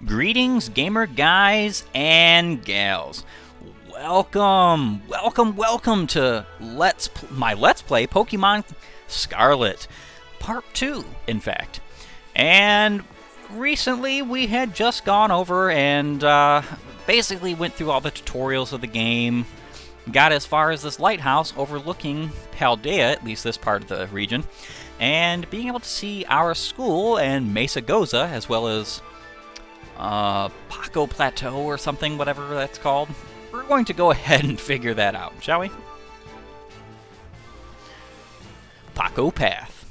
Greetings, gamer guys and gals. Welcome to my Let's Play Pokemon Scarlet, Part 2, in fact. And recently we had just gone over and basically went through all the tutorials of the game, got as far as this lighthouse overlooking Paldea, at least this part of the region, and being able to see our school and Mesa Goza, as well as Paco Plateau or something, whatever that's called. We're going to go ahead and figure that out, shall we? Paco Path.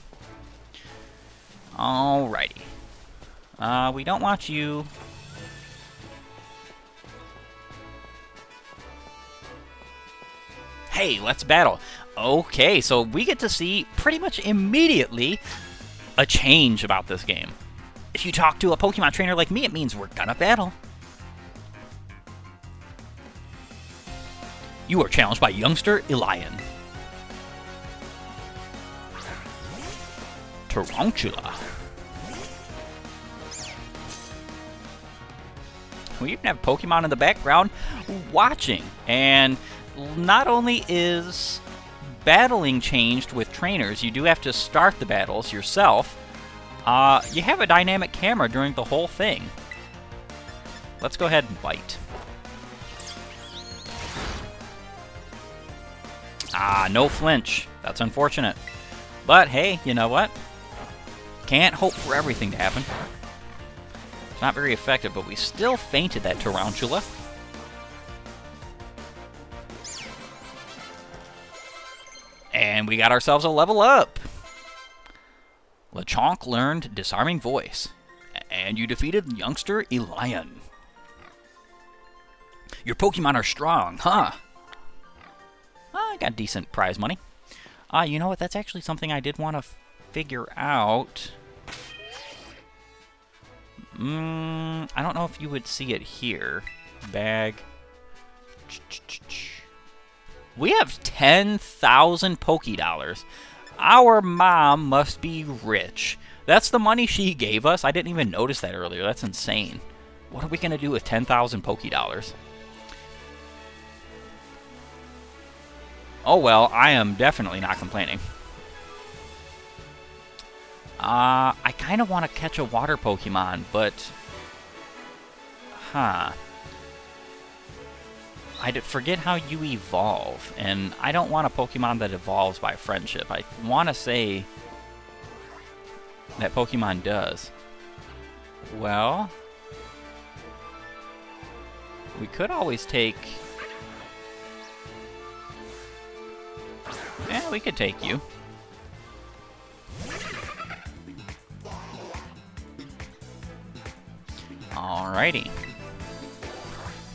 Alrighty. We don't want you. Hey, let's battle. Okay, so we get to see pretty much immediately a change about this game. If you talk to a Pokemon trainer like me, it means we're gonna battle. You are challenged by youngster Elian. Tarantula. We even have Pokemon in the background watching. And not only is battling changed with trainers, you do have to start the battles yourself. You have a dynamic camera during the whole thing. Let's go ahead and bite. No flinch. That's unfortunate. But hey, you know what? Can't hope for everything to happen. It's not very effective, but we still fainted that Tarantula. And we got ourselves a level up. Lechonk learned Disarming Voice, and you defeated youngster Elian. Your Pokemon are strong, huh? I got decent prize money. You know what? That's actually something I did want to figure out. I don't know if you would see it here. Bag. We have 10,000 Pokédollars. Our mom must be rich. That's the money she gave us. I didn't even notice that earlier. That's insane. What are we going to do with 10,000 Pokédollars? Oh well, I am definitely not complaining. I kind of want to catch a water Pokemon, but... I forget how you evolve, and I don't want a Pokemon that evolves by friendship. I want to say that Pokemon does. Well, we could always take... Yeah, we could take you. Alrighty.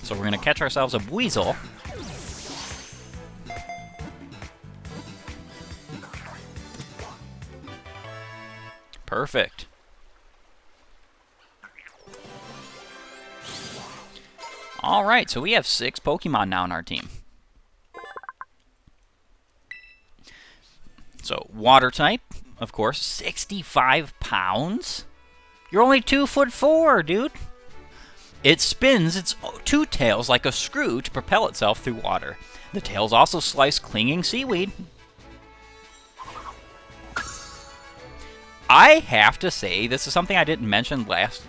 So we're going to catch ourselves a Weasel. Perfect. Alright, so we have 6 Pokemon now in our team. So, water type, of course, 65 pounds? You're only 2'4", dude. It spins its 2 tails like a screw to propel itself through water. The tails also slice clinging seaweed. I have to say, this is something I didn't mention last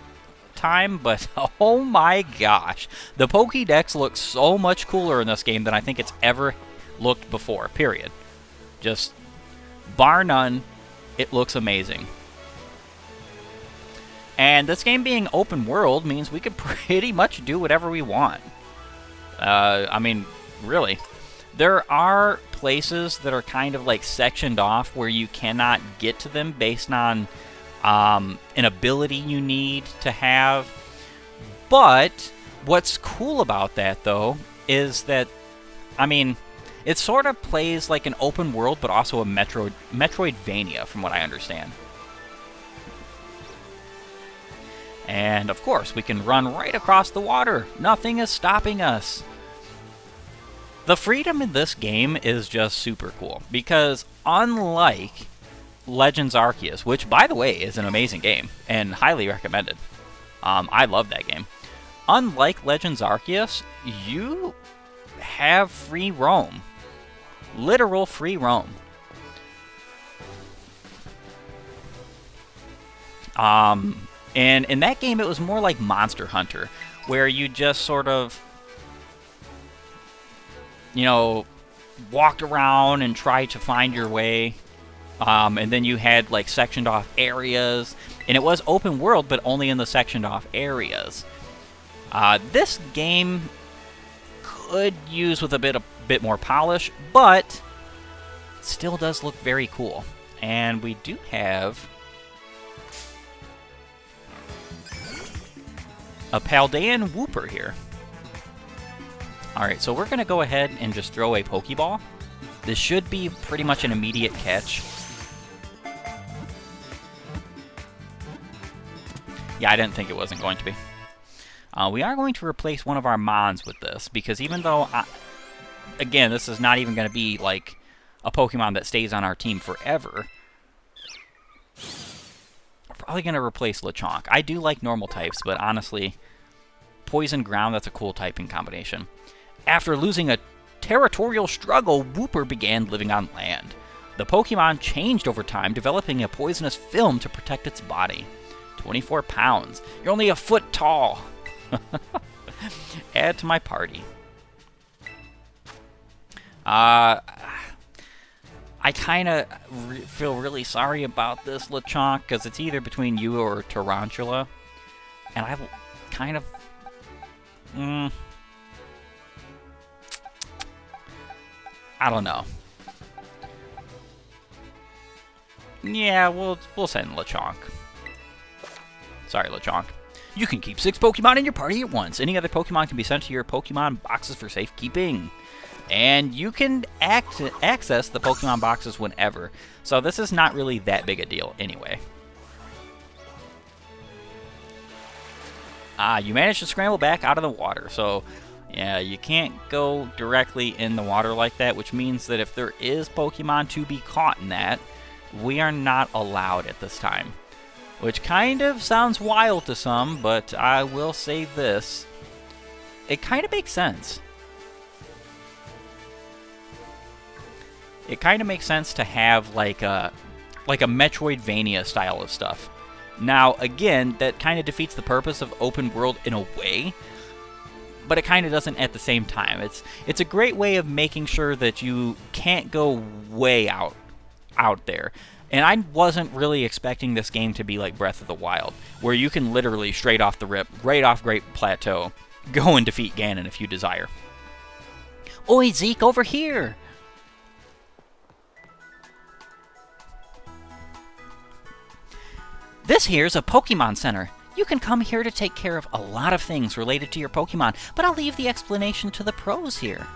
time, but oh my gosh. The Pokédex looks so much cooler in this game than I think it's ever looked before, period. Just, bar none, it looks amazing. And this game being open world means we could pretty much do whatever we want. I mean, really. There are places that are kind of like sectioned off where you cannot get to them based on an ability you need to have. But what's cool about that, though, is that, I mean, it sort of plays like an open world, but also a Metroidvania, from what I understand. And, of course, we can run right across the water. Nothing is stopping us. The freedom in this game is just super cool, because unlike Legends Arceus, which, by the way, is an amazing game and highly recommended, I love that game. Unlike Legends Arceus, you have free roam. Literal free roam. And in that game, it was more like Monster Hunter, where you just sort of, you know, walked around and tried to find your way. And then you had, like, sectioned off areas. And it was open world, but only in the sectioned off areas. This game could use with a bit more polish, but it still does look very cool. And we do have a Paldean Wooper here. Alright, so we're going to go ahead and just throw a Pokeball. This should be pretty much an immediate catch. Yeah, I didn't think it wasn't going to be. We are going to replace one of our Mons with this, because even though, again, this is not even going to be like a Pokemon that stays on our team forever, we're probably going to replace Lechonk. I do like normal types, but honestly, Poison Ground, that's a cool typing combination. After losing a territorial struggle, Wooper began living on land. The Pokemon changed over time, developing a poisonous film to protect its body. 24 pounds. You're only a foot tall. Add to my party. I kind of feel really sorry about this, Lechonk, because it's either between you or Tarantula. And I kind of... I don't know. Yeah, we'll send Lechonk. Sorry, Lechonk. You can keep 6 Pokemon in your party at once. Any other Pokemon can be sent to your Pokemon boxes for safekeeping. And you can access the Pokemon boxes whenever. So this is not really that big a deal anyway. You managed to scramble back out of the water. So, yeah, you can't go directly in the water like that, which means that if there is Pokemon to be caught in that, we are not allowed at this time. Which kind of sounds wild to some, but I will say this. It kind of makes sense. It kind of makes sense to have like a Metroidvania style of stuff. Now, again, that kind of defeats the purpose of open world in a way, but it kind of doesn't at the same time. It's a great way of making sure that you can't go way out there. And I wasn't really expecting this game to be like Breath of the Wild, where you can literally straight off the rip, right off Great Plateau, go and defeat Ganon if you desire. Oi, Zeke, over here! This here's a Pokemon Center. You can come here to take care of a lot of things related to your Pokemon, but I'll leave the explanation to the pros here.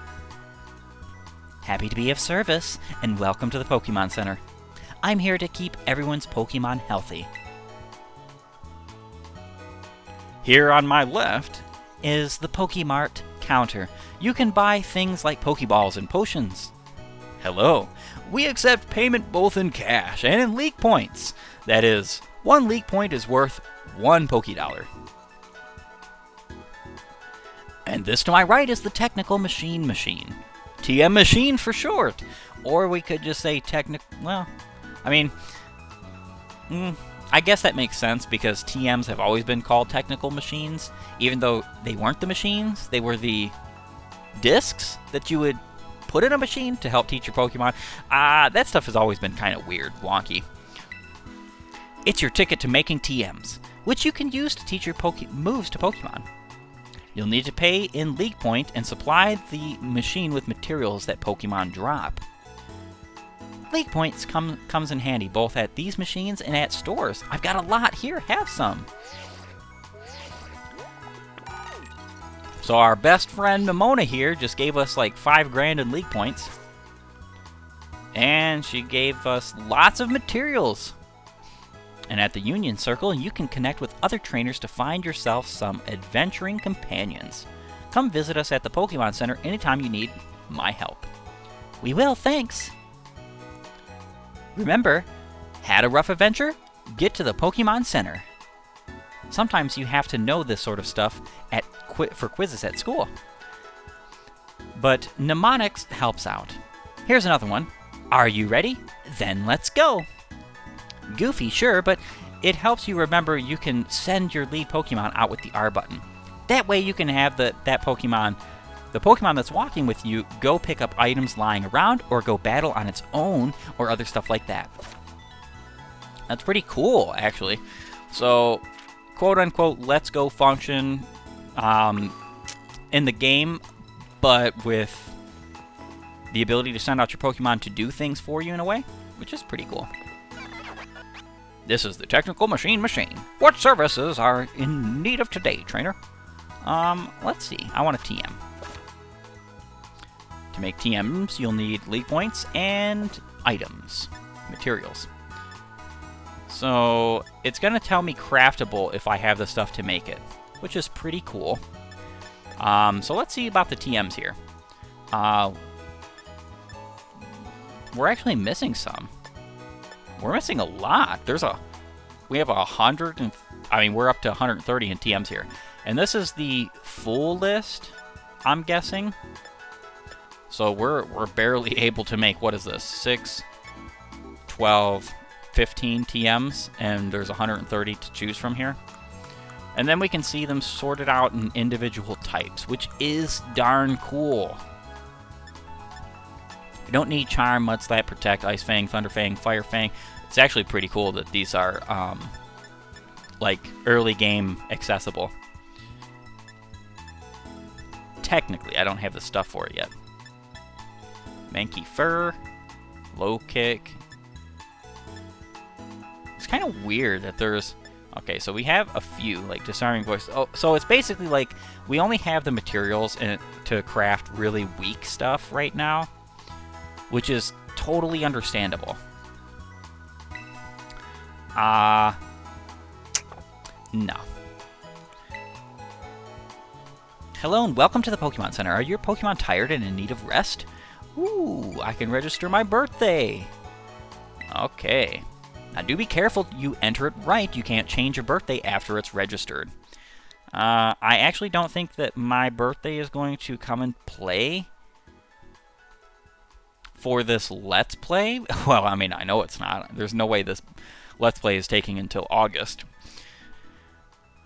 Happy to be of service, and welcome to the Pokemon Center. I'm here to keep everyone's Pokemon healthy. Here on my left is the Pokemart counter. You can buy things like Pokeballs and potions. Hello. We accept payment both in cash and in league points. That is, 1 league point is worth 1 Pokédollar. And this to my right is the Technical Machine. TM Machine for short. Or we could just say well, I mean, I guess that makes sense because TMs have always been called technical machines, even though they weren't the machines. They were the discs that you would put in a machine to help teach your Pokemon. That stuff has always been kind of weird, wonky. It's your ticket to making TMs, which you can use to teach your moves to Pokemon. You'll need to pay in League Point and supply the machine with materials that Pokemon drop. League Points comes in handy both at these machines and at stores. I've got a lot here, have some. So our best friend Momona here just gave us like 5 grand in League Points. And she gave us lots of materials. And at the Union Circle, you can connect with other trainers to find yourself some adventuring companions. Come visit us at the Pokemon Center anytime you need my help. We will, thanks! Remember, had a rough adventure? Get to the Pokemon Center. sometimes you have to know this sort of stuff for quizzes at school. But mnemonics helps out. Here's another one. Are you ready? Then let's go. Goofy, sure, but it helps you remember you can send your lead Pokemon out with the R button. That way you can have the Pokemon that's walking with you, go pick up items lying around or go battle on its own or other stuff like that. That's pretty cool, actually. So, quote-unquote, let's go function in the game, but with the ability to send out your Pokemon to do things for you in a way, which is pretty cool. This is the Technical Machine. What services are in need of today, trainer? Let's see. I want a TM. To make TMs, you'll need league points and items, materials. So it's going to tell me craftable if I have the stuff to make it, which is pretty cool. So let's see about the TMs here. We're actually missing some. We're missing a lot. We have 100 and we're up to 130 in TMs here. And this is the full list, I'm guessing. So we're barely able to make, what is this, 6, 12, 15 TMs, and there's 130 to choose from here. And then we can see them sorted out in individual types, which is darn cool. You don't need Charm, Mud Slap, Protect, Ice Fang, Thunder Fang, Fire Fang. It's actually pretty cool that these are like early game accessible. Technically, I don't have the stuff for it yet. Mankey Fur, Low Kick. It's kind of weird that there's... Okay, so we have a few, like Disarming Voice. Oh, so it's basically like we only have the materials to craft really weak stuff right now, which is totally understandable. No. Hello and welcome to the Pokemon Center. Are your Pokemon tired and in need of rest? Ooh, I can register my birthday. Okay. Now do be careful you enter it right. You can't change your birthday after it's registered. I actually don't think that my birthday is going to come and play for this Let's Play. Well, I mean, I know it's not. There's no way this Let's Play is taking until August.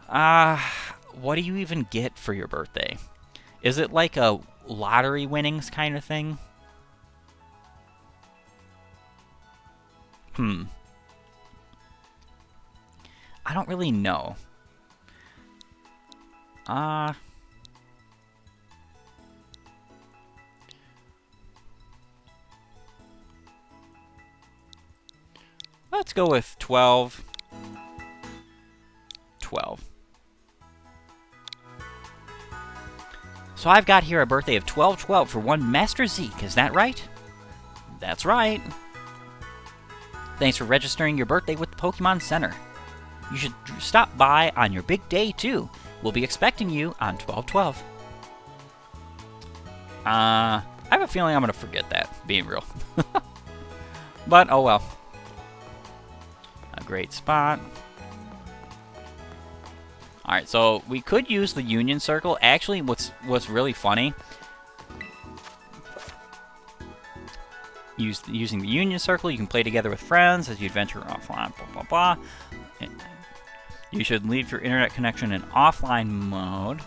What do you even get for your birthday? Is it like a lottery winnings kind of thing? I don't really know. Let's go with 12. 12. So I've got here a birthday of 1212 for one Master Zeke, is that right? That's right. Thanks for registering your birthday with the Pokemon Center. You should stop by on your big day, too. We'll be expecting you on 12/12. I have a feeling I'm going to forget that, being real. But, oh well. A great spot. Alright, so we could use the Union Circle. Actually, what's really funny... Using the Union Circle, you can play together with friends as you adventure offline, blah, blah, blah. You should leave your internet connection in offline mode.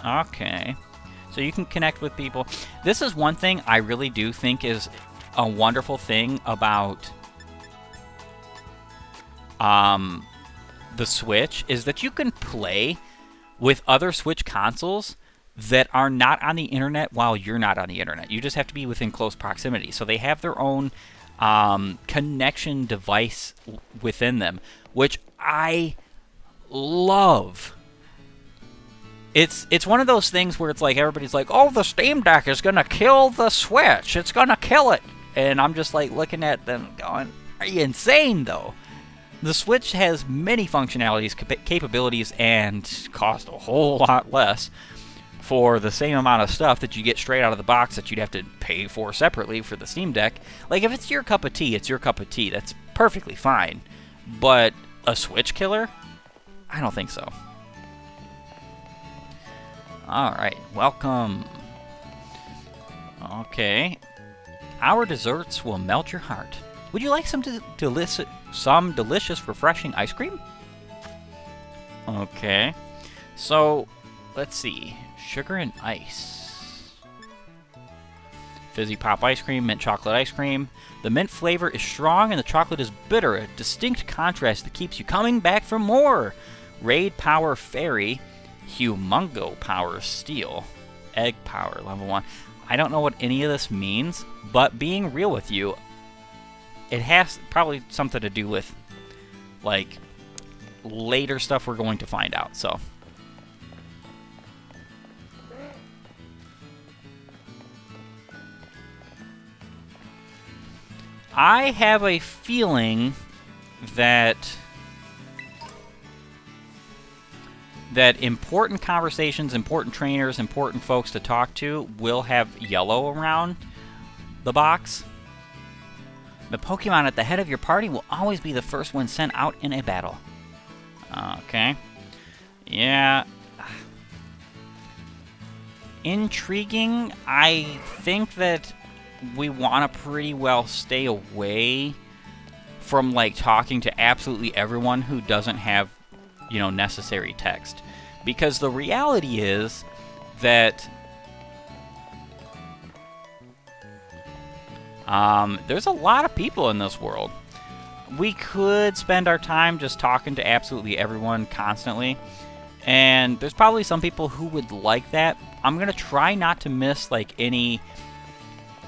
Okay. So you can connect with people. This is one thing I really do think is a wonderful thing about the Switch, is that you can play with other Switch consoles that are not on the internet while you're not on the internet. You just have to be within close proximity. So they have their own connection device within them, which I love. It's one of those things where it's like everybody's like, oh, the Steam Deck is going to kill the Switch. It's going to kill it. And I'm just like looking at them going, are you insane, though? The Switch has many functionalities, capabilities, and cost a whole lot less for the same amount of stuff that you get straight out of the box that you'd have to pay for separately for the Steam Deck. Like, if it's your cup of tea, it's your cup of tea. That's perfectly fine. But A switch killer? I don't think so. Alright, welcome. Okay. Our desserts will melt your heart. Would you like some delicious, refreshing ice cream? Okay. So, let's see. Sugar and ice. Fizzy pop ice cream, mint chocolate ice cream. The mint flavor is strong and the chocolate is bitter, a distinct contrast that keeps you coming back for more. Raid Power Fairy, Humongo Power Steel, Egg Power level 1. I don't know what any of this means, but being real with you, it has probably something to do with, like, later stuff we're going to find out, so. I have a feeling that important conversations, important trainers, important folks to talk to will have yellow around the box. The Pokemon at the head of your party will always be the first one sent out in a battle. Okay. Yeah. Intriguing. I think that we want to pretty well stay away from, like, talking to absolutely everyone who doesn't have, you know, necessary text. Because the reality is that there's a lot of people in this world. We could spend our time just talking to absolutely everyone constantly, and there's probably some people who would like that. I'm going to try not to miss, like, any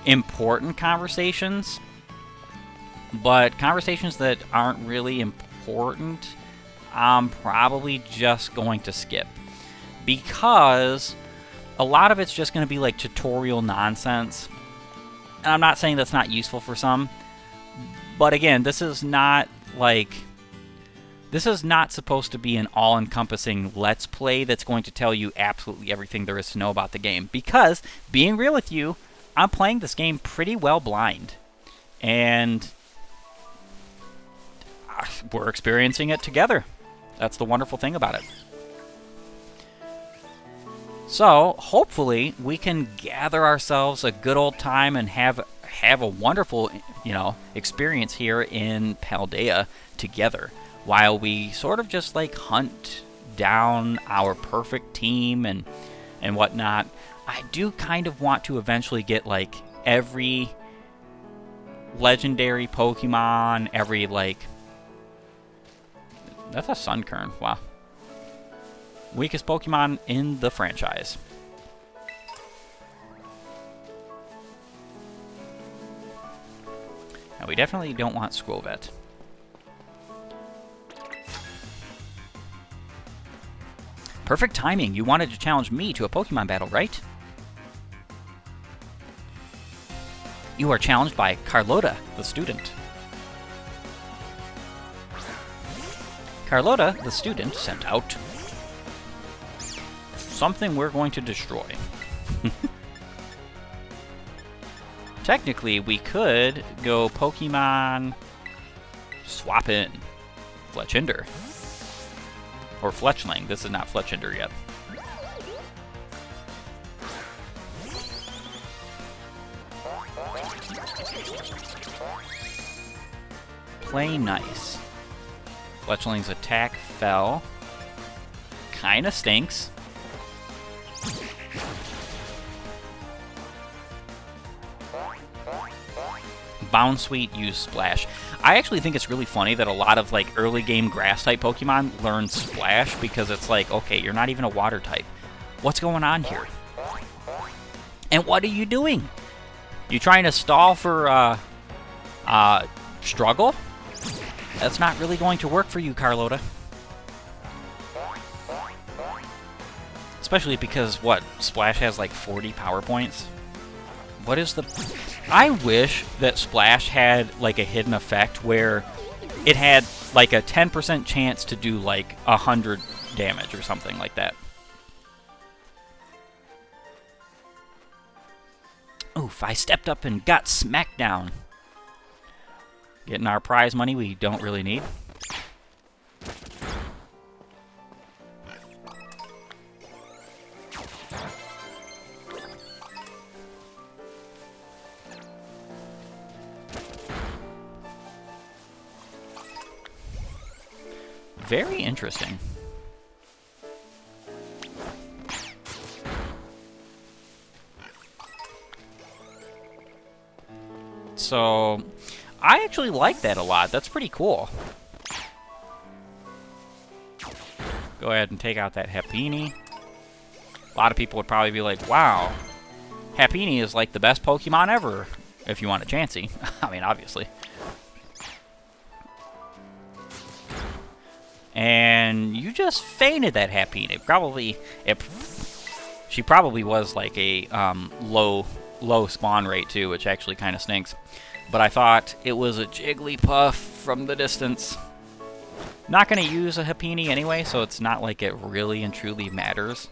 important conversations, but conversations that aren't really important, I'm probably just going to skip, because a lot of it's just going to be like tutorial nonsense. And I'm not saying that's not useful for some, but again, this is not supposed to be an all-encompassing Let's Play that's going to tell you absolutely everything there is to know about the game, because, being real with you, I'm playing this game pretty well blind, and we're experiencing it together. That's the wonderful thing about it. So, hopefully, we can gather ourselves a good old time and have a wonderful, you know, experience here in Paldea together, while we sort of just, like, hunt down our perfect team and whatnot. I do kind of want to eventually get, like, every legendary Pokemon, every, like... That's a Sunkern, wow. Weakest Pokemon in the franchise. Now, we definitely don't want Skwovet. Perfect timing. You wanted to challenge me to a Pokemon battle, right? You are challenged by Carlota, the student. Carlota, the student, sent out something we're going to destroy. Technically, we could go Pokemon swap in Fletchinder. Or Fletchling. This is not Fletchinder yet. Play nice. Fletchling's attack fell. Kinda stinks. Bounsweet use Splash. I actually think it's really funny that a lot of, like, early game grass type Pokemon learn Splash, because it's like, okay, you're not even a water type. What's going on here? And what are you doing? You trying to stall for struggle? That's not really going to work for you, Carlota. Especially because, what, Splash has like 40 power points? What is the... I wish that Splash had like a hidden effect where it had like a 10% chance to do like 100 damage or something like that. Oof, I stepped up and got smacked down. Getting our prize money we don't really need. Very interesting. So, I actually like that a lot. That's pretty cool. Go ahead and take out that Happiny. A lot of people would probably be like, wow, Happiny is like the best Pokemon ever, if you want a Chansey. I mean, obviously. And you just fainted that Happiny. She probably was like a low spawn rate too, which actually kind of stinks. But I thought it was a Jigglypuff from the distance. Not going to use a Happiny anyway, so it's not like it really and truly matters.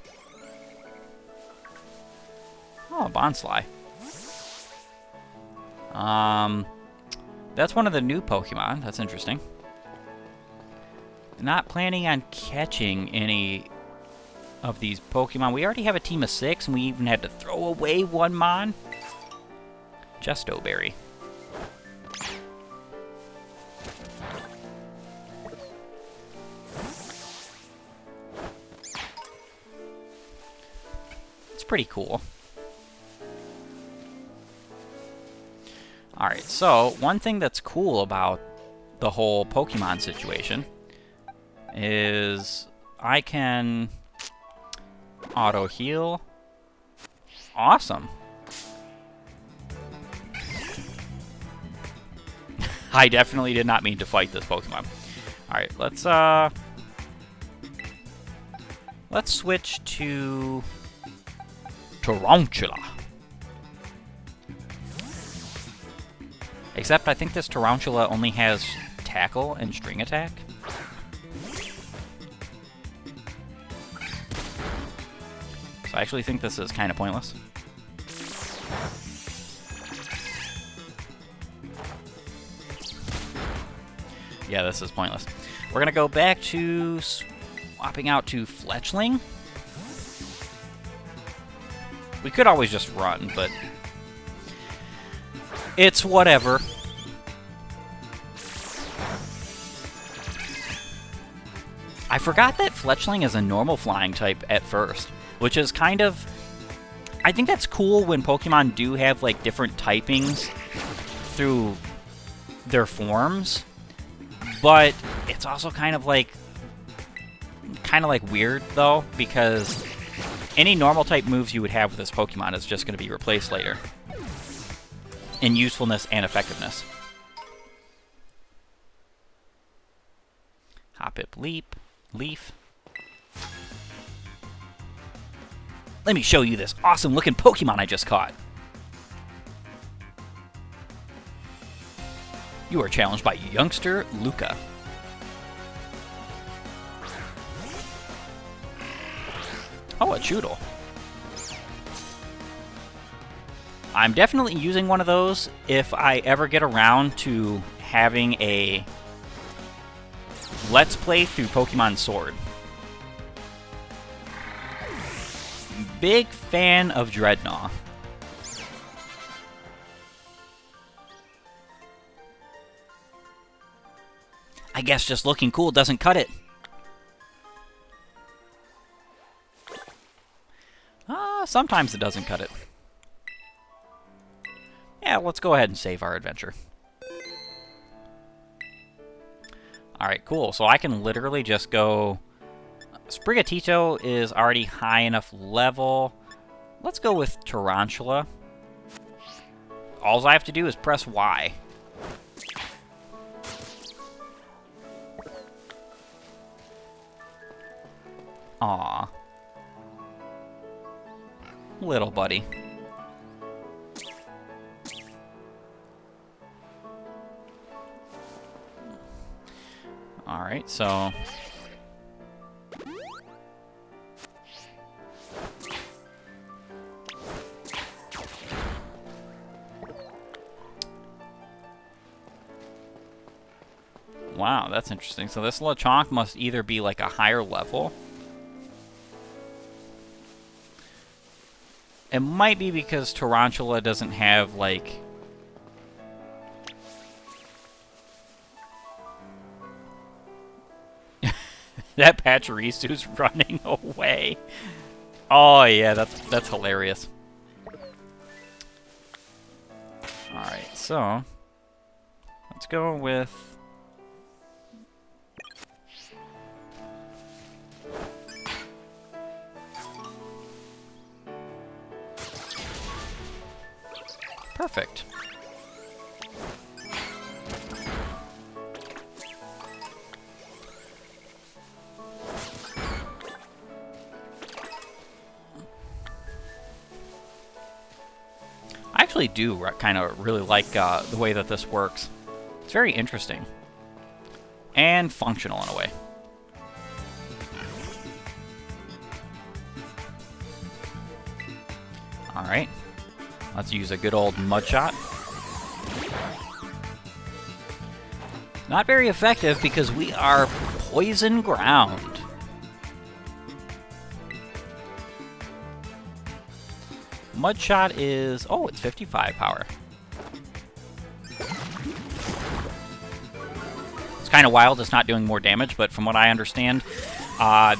Oh, Bonsly. That's one of the new Pokemon. That's interesting. Not planning on catching any of these Pokemon. We already have a team of 6, and we even had to throw away one Mon. Justo Berry. It's pretty cool. Alright, so one thing that's cool about the whole Pokemon situation is I can auto heal. Awesome. I definitely did not mean to fight this Pokemon. Alright, let's switch to Tarantula. Except I think this Tarantula only has Tackle and String Attack. So I actually think this is kind of pointless. Yeah, this is pointless. We're going to go back to swapping out to Fletchling. We could always just run, but it's whatever. I forgot that Fletchling is a normal flying type at first, which is kind of... I think that's cool when Pokemon do have, like, different typings through their forms, but it's also kind of like weird, though, because any normal type moves you would have with this Pokemon is just going to be replaced later in usefulness and effectiveness. Hoppip, Leaf. Let me show you this awesome looking Pokemon I just caught. You are challenged by youngster Luca. Oh, a Choodle. I'm definitely using one of those if I ever get around to having a Let's Play through Pokemon Sword. Big fan of Dreadnought. I guess just looking cool doesn't cut it. Sometimes it doesn't cut it. Yeah, let's go ahead and save our adventure. Alright, cool. So I can literally just go... Sprigatito is already high enough level. Let's go with Tarantula. All I have to do is press Y. Aw. Little buddy. Alright, so... Wow, that's interesting. So this Lechonk must either be like a higher level. It might be because Tarantula doesn't have, like... That Pachirisu's running away. Oh yeah, that's hilarious. Alright, so let's go with perfect. I actually do kind of really like the way that this works. It's very interesting. And functional in a way. Alright. Let's use a good old mud shot. Not very effective because we are poison ground. Mud shot is... oh, it's 55 power. It's kind of wild. It's not doing more damage, but from what I understand,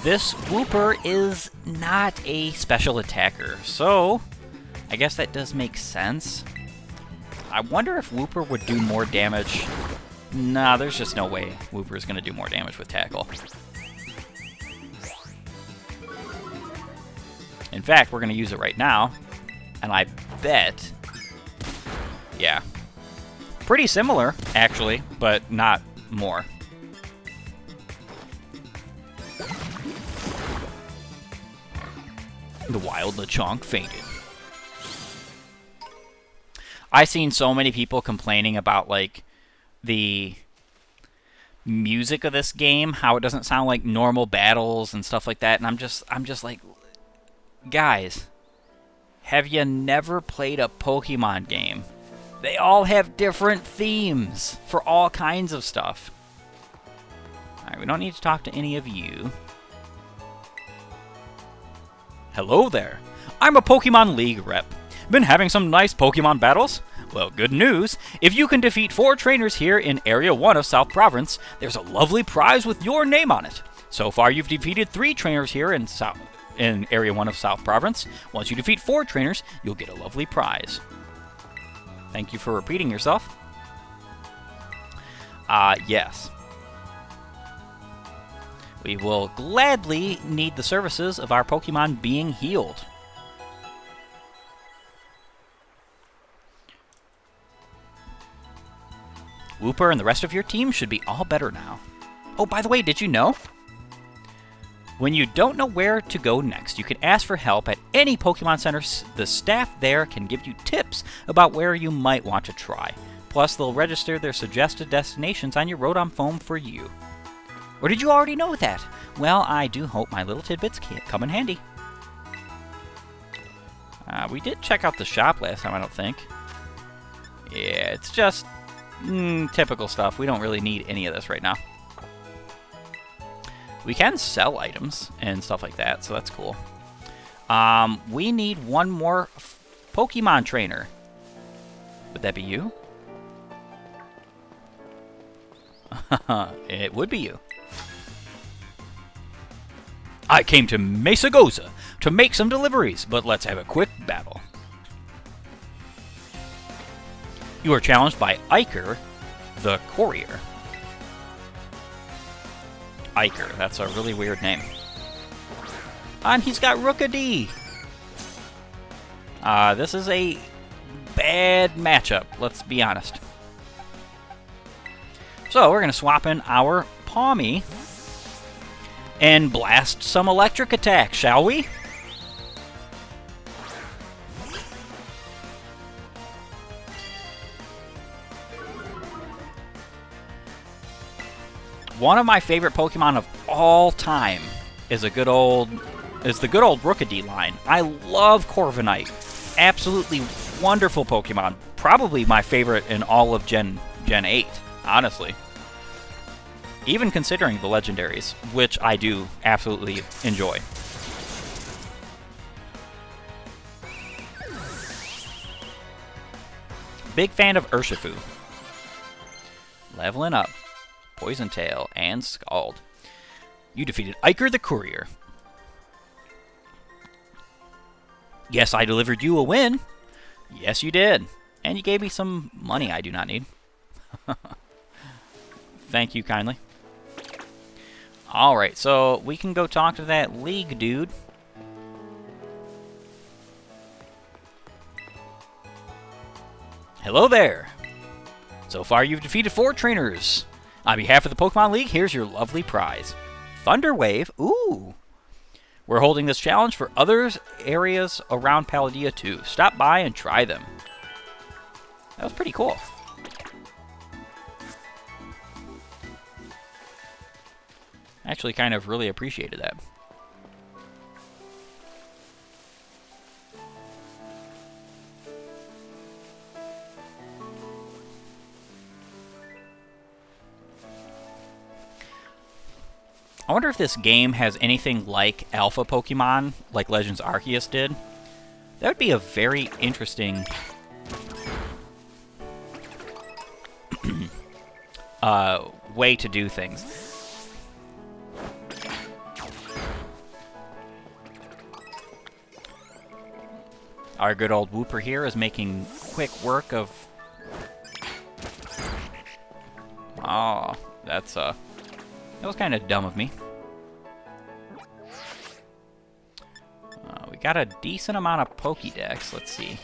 this Wooper is not a special attacker. So, I guess that does make sense. I wonder if Wooper would do more damage. Nah, there's just no way Wooper is going to do more damage with Tackle. In fact, we're going to use it right now. And I bet, yeah, pretty similar, actually, but not more. The wild Lechonk fainted. I've seen so many people complaining about, like, the music of this game, how it doesn't sound like normal battles and stuff like that, and I'm just like, guys, have you never played a Pokemon game? They all have different themes for all kinds of stuff. Alright, we don't need to talk to any of you. Hello there. I'm a Pokemon League rep. Been having some nice Pokemon battles? Well, good news. If you can defeat 4 trainers here in Area 1 of South Province, there's a lovely prize with your name on it. So far, you've defeated 3 trainers here in Area 1 of South Province. Once you defeat 4 trainers, you'll get a lovely prize. Thank you for repeating yourself. Yes. We will gladly need the services of our Pokemon being healed. Wooper and the rest of your team should be all better now. Oh, by the way, did you know? When you don't know where to go next, you can ask for help at any Pokemon Center. The staff there can give you tips about where you might want to try. Plus, they'll register their suggested destinations on your Rotom Foam for you. Or did you already know that? Well, I do hope my little tidbits can come in handy. We did check out the shop last time, I don't think. Yeah, it's just typical stuff. We don't really need any of this right now. We can sell items and stuff like that, so that's cool. We need one more Pokemon trainer. Would that be you? It would be you. I came to Mesagoza to make some deliveries, but let's have a quick battle. You are challenged by Iker, the courier. Iker, that's a really weird name. And he's got Rookidee. This is a bad matchup, let's be honest. So we're going to swap in our Pawmi and blast some electric attack, shall we? One of my favorite Pokemon of all time is the good old Rookidee line. I love Corviknight. Absolutely wonderful Pokemon. Probably my favorite in all of Gen 8, honestly. Even considering the legendaries, which I do absolutely enjoy. Big fan of Urshifu. Leveling up. Poison Tail and Scald. You defeated Iker the Courier. Yes, I delivered you a win. Yes, you did. And you gave me some money I do not need. Thank you kindly. Alright, so we can go talk to that league dude. Hello there. So far you've defeated 4 trainers. On behalf of the Pokemon League, here's your lovely prize. Thunder Wave? Ooh. We're holding this challenge for other areas around Paldea too. Stop by and try them. That was pretty cool. Actually kind of really appreciated that. I wonder if this game has anything like Alpha Pokemon, like Legends Arceus did. That would be a very interesting way to do things. Our good old Wooper here is making quick work of... Oh, that's that was kind of dumb of me. We got a decent amount of Pokédex. Let's see.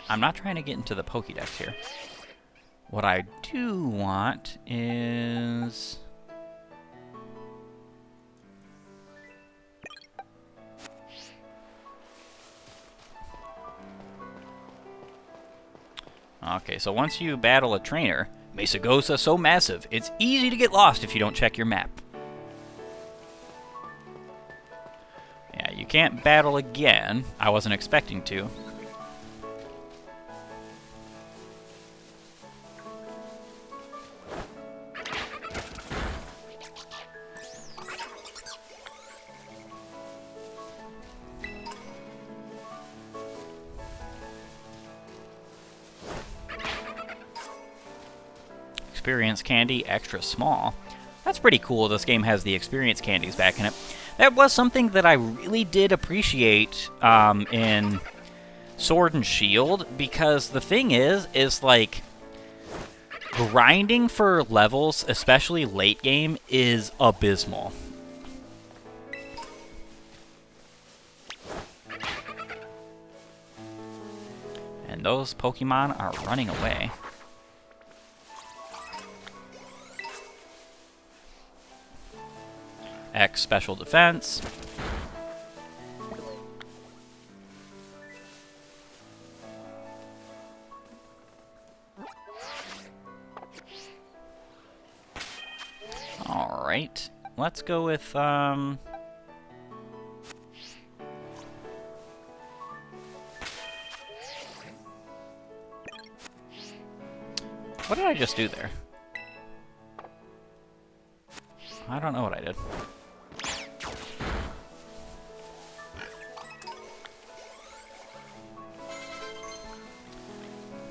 I'm not trying to get into the Pokédex here. What I do want is... Okay, so once you battle a trainer, Mesagosa's so massive, it's easy to get lost if you don't check your map. Yeah, you can't battle again. I wasn't expecting to. Experience candy, extra small. That's pretty cool. This game has the experience candies back in it. That was something that I really did appreciate in Sword and Shield, because the thing is like, grinding for levels, especially late game, is abysmal. And those Pokemon are running away. X special defense. All right, let's go with what did I just do there? I don't know what I did.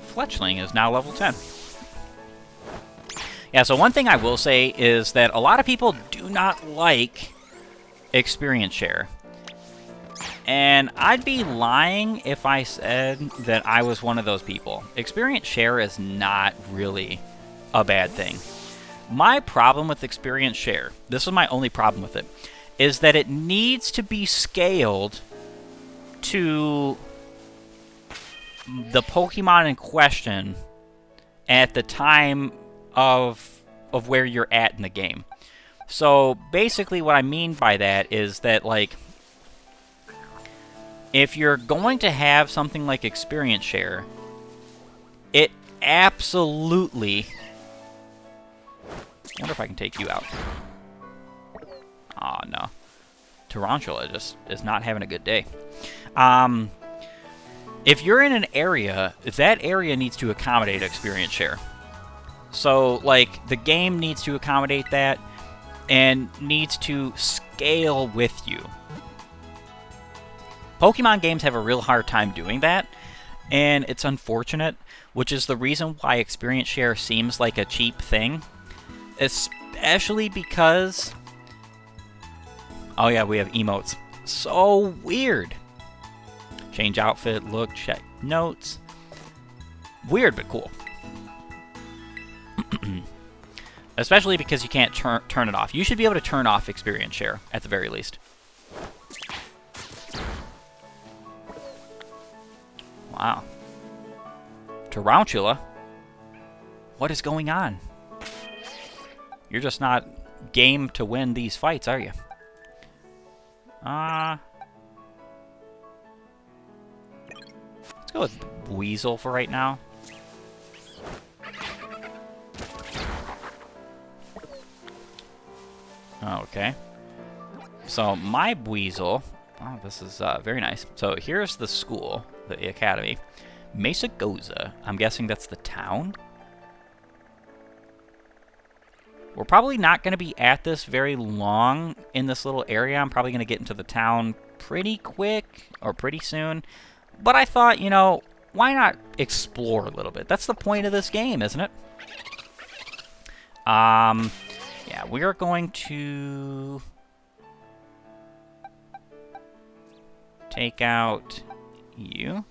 Fletchling is now level 10. Yeah, so one thing I will say is that a lot of people do not like experience share. And I'd be lying if I said that I was one of those people. Experience share is not really a bad thing. My problem with experience share, this is my only problem with it, is that it needs to be scaled to the Pokemon in question at the time of where you're at in the game. So basically what I mean by that is that, like, if you're going to have something like experience share, it absolutely... I wonder if I can take you out. Aw, no. Tarantula just is not having a good day. If you're in an area, that area needs to accommodate experience share. So, like, the game needs to accommodate that and needs to scale with you. Pokemon games have a real hard time doing that, and it's unfortunate, which is the reason why experience share seems like a cheap thing. Especially because... Oh yeah, we have emotes. So weird. Change outfit, look, check notes. Weird, but cool. Especially because you can't turn it off. You should be able to turn off experience share, at the very least. Wow. Tarantula? What is going on? You're just not game to win these fights, are you? Let's go with Weasel for right now. Okay. So my Weasel... Oh, this is very nice. So here's the school, the academy. Mesa Goza. I'm guessing that's the town? We're probably not going to be at this very long in this little area. I'm probably going to get into the town pretty quick or pretty soon. But I thought, you know, why not explore a little bit? That's the point of this game, isn't it? Yeah, we are going to take out you.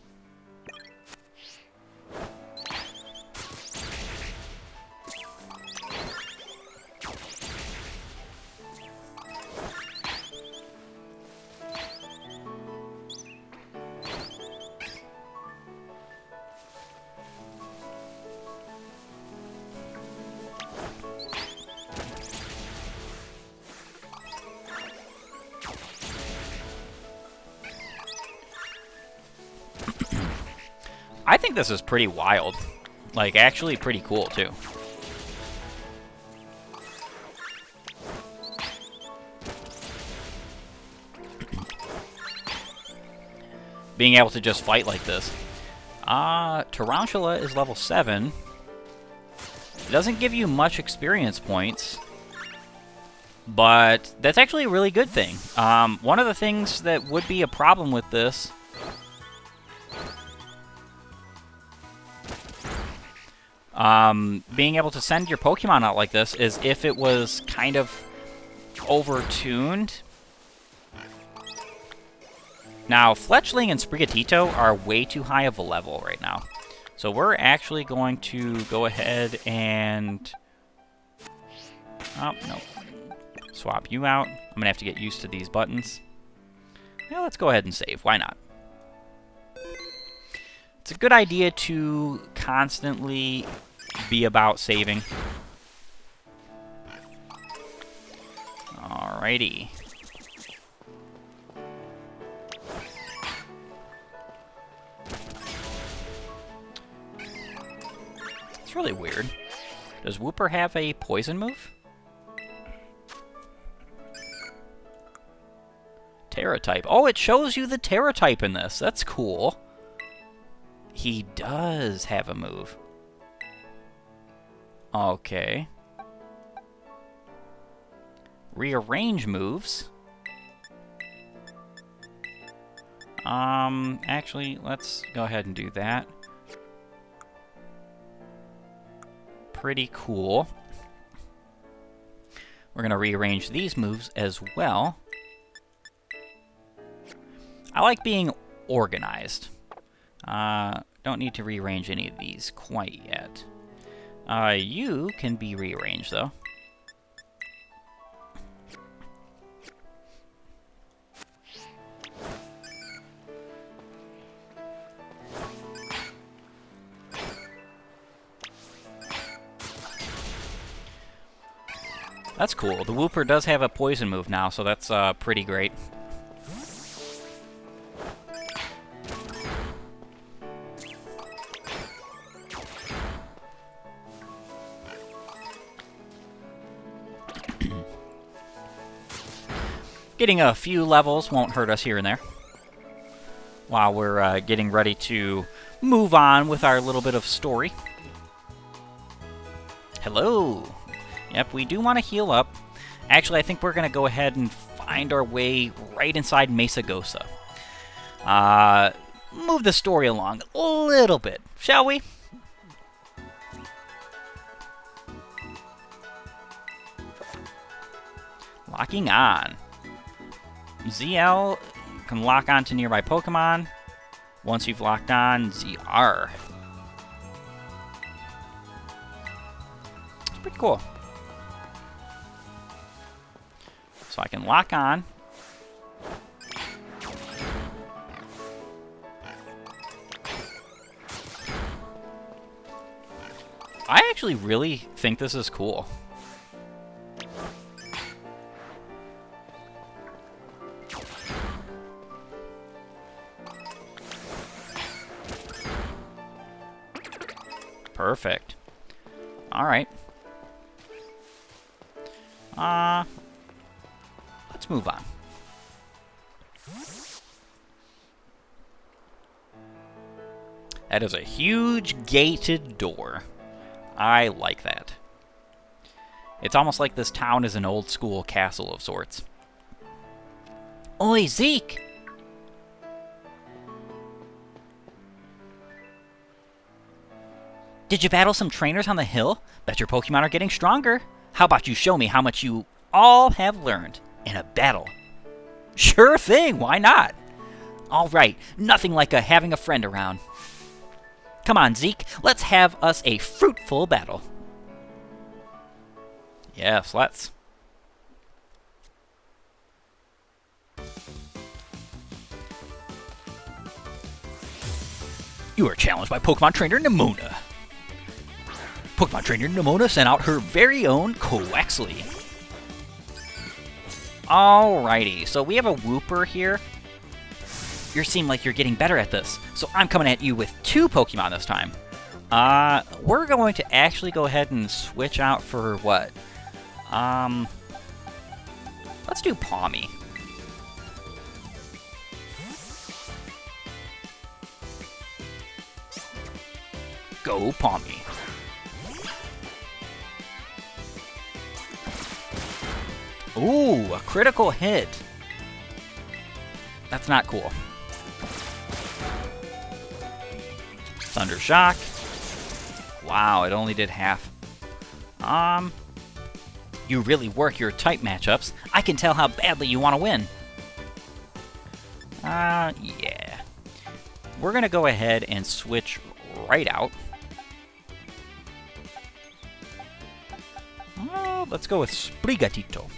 I think this is pretty wild. Like, actually pretty cool, too. Being able to just fight like this. Tarantula is level 7. It doesn't give you much experience points. But that's actually a really good thing. One of the things that would be a problem with this... being able to send your Pokemon out like this is if it was kind of over-tuned. Now, Fletchling and Sprigatito are way too high of a level right now. So we're actually going to go ahead and... Oh, no. Swap you out. I'm going to have to get used to these buttons. Yeah, let's go ahead and save. Why not? It's a good idea to constantly be about saving. Alrighty. It's really weird. Does Wooper have a poison move? Terra type. Oh, it shows you the Terra type in this. That's cool. He does have a move. Okay. Rearrange moves. Actually, let's go ahead and do that. Pretty cool. We're going to rearrange these moves as well. I like being organized. Don't need to rearrange any of these quite yet. You can be rearranged, though. That's cool. The Wooper does have a poison move now, so that's pretty great. Getting a few levels won't hurt us here and there. While we're getting ready to move on with our little bit of story. Hello. Yep, we do want to heal up. Actually, I think we're going to go ahead and find our way right inside Mesa Gosa. Move the story along a little bit, shall we? Locking on. ZL can lock on to nearby Pokemon. Once you've locked on, ZR. It's pretty cool. So I can lock on. I actually really think this is cool. Perfect. All right. Let's move on. That is a huge gated door. I like that. It's almost like this town is an old school castle of sorts. Oi, Zeke! Did you battle some trainers on the hill? Bet your Pokemon are getting stronger. How about you show me how much you all have learned in a battle? Sure thing, why not? All right, nothing like having a friend around. Come on, Zeke, let's have us a fruitful battle. Yes, let's. You are challenged by Pokemon Trainer Nemona. Pokemon Trainer Nemona sent out her very own Quaxly. Alrighty, so we have a Wooper here. You seem like you're getting better at this, so I'm coming at you with 2 Pokemon this time. We're going to actually go ahead and switch out for what? Let's do Pawmi. Go Pawmi. Ooh, a critical hit. That's not cool. Thunder Shock. Wow, it only did half. You really work your type matchups. I can tell how badly you want to win. Yeah. We're going to go ahead and switch right out. Let's go with Sprigatito.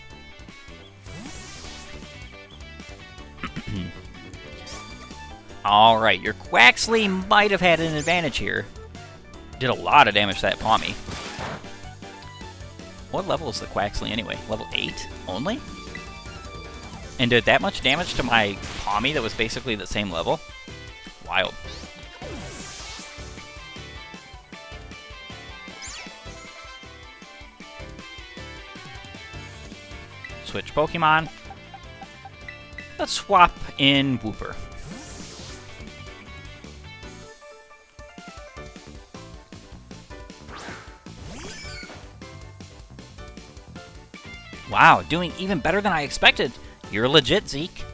Alright, your Quaxly might have had an advantage here. Did a lot of damage to that Pawmi. What level is the Quaxly anyway? Level 8 only? And did that much damage to my Pawmi that was basically the same level? Wild. Switch Pokemon. Let's swap in Wooper. Wow, doing even better than I expected. You're legit, Zeke.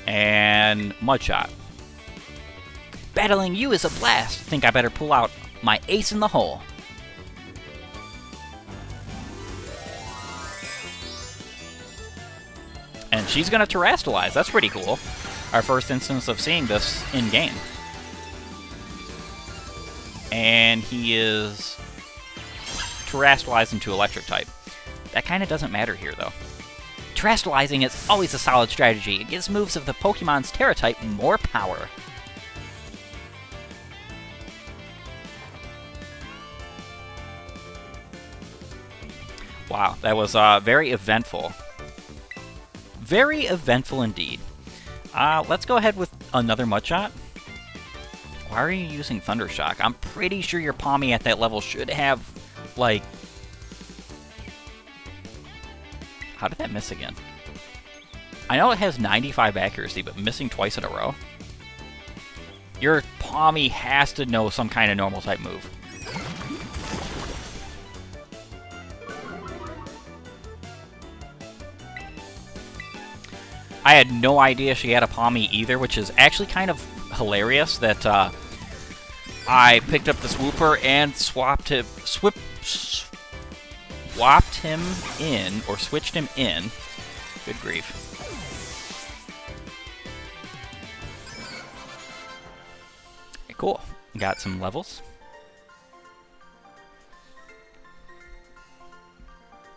And Mudshot. Battling you is a blast. Think I better pull out my ace in the hole. And she's going to Terrastalize. That's pretty cool. Our first instance of seeing this in-game. And he is Terrastalized into Electric type. That kind of doesn't matter here, though. Terrastalizing is always a solid strategy. It gives moves of the Pokemon's Terra type more power. Wow, that was very eventful. Very eventful indeed. Let's go ahead with another Mudshot. Why are you using Thunder Shock? I'm pretty sure your Pawmi at that level should have, like... How did that miss again? I know it has 95 accuracy, but missing twice in a row? Your Pawmi has to know some kind of normal type move. I had no idea she had a Pawmi either, which is actually kind of hilarious that I picked up the Swooper and switched him in. Good grief. Okay, cool. Got some levels.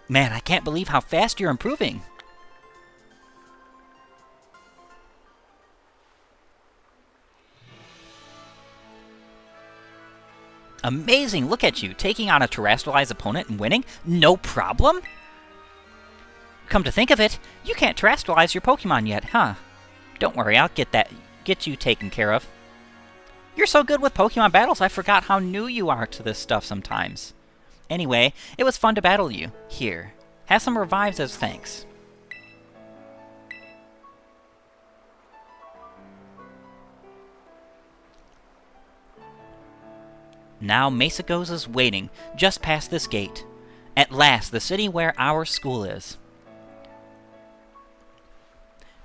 Man, I can't believe how fast you're improving. Amazing! Look at you, taking on a terrestrialized opponent and winning? No problem? Come to think of it, you can't terrestrialize your Pokemon yet, huh? Don't worry, I'll get you taken care of. You're so good with Pokemon battles, I forgot how new you are to this stuff sometimes. Anyway, it was fun to battle you. Here, have some revives as thanks. Now Mesagoza's waiting, just past this gate. At last, the city where our school is.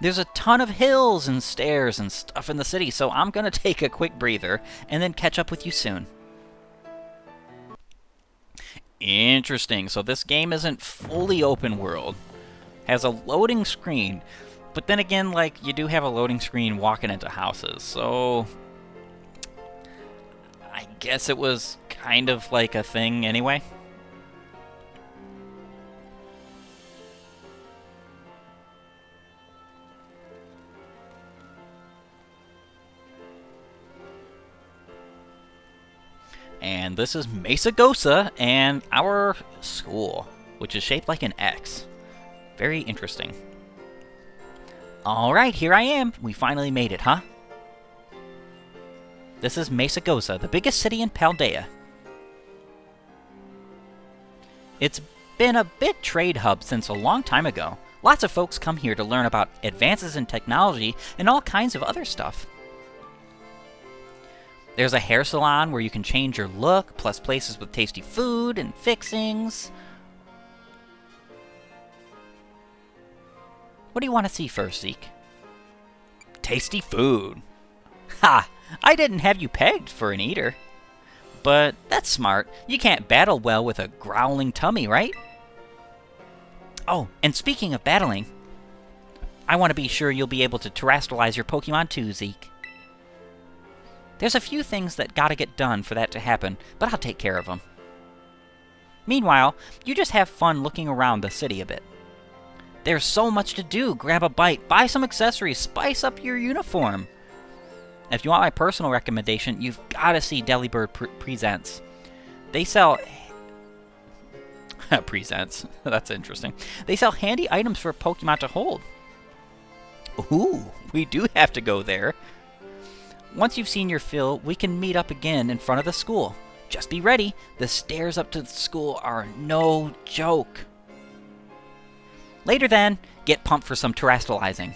There's a ton of hills and stairs and stuff in the city, so I'm gonna take a quick breather and then catch up with you soon. Interesting, so this game isn't fully open world. Has a loading screen, but then again, like, you do have a loading screen walking into houses, so... I guess it was kind of like a thing anyway. And this is Mesagoza and our school, which is shaped like an X. Very interesting. Alright, here I am. We finally made it, huh? This is Mesagoza, the biggest city in Paldea. It's been a big trade hub since a long time ago. Lots of folks come here to learn about advances in technology and all kinds of other stuff. There's a hair salon where you can change your look, plus places with tasty food and fixings. What do you want to see first, Zeke? Tasty food. Ha! I didn't have you pegged for an eater. But that's smart. You can't battle well with a growling tummy, right? Oh, and speaking of battling, I want to be sure you'll be able to terrestrialize your Pokemon too, Zeke. There's a few things that gotta get done for that to happen, but I'll take care of them. Meanwhile, you just have fun looking around the city a bit. There's so much to do. Grab a bite, buy some accessories, spice up your uniform. If you want my personal recommendation, you've got to see Delibird Presents. They sell... Presents. That's interesting. They sell handy items for Pokemon to hold. Ooh, we do have to go there. Once you've seen your fill, we can meet up again in front of the school. Just be ready. The stairs up to the school are no joke. Later then, get pumped for some terrestrializing.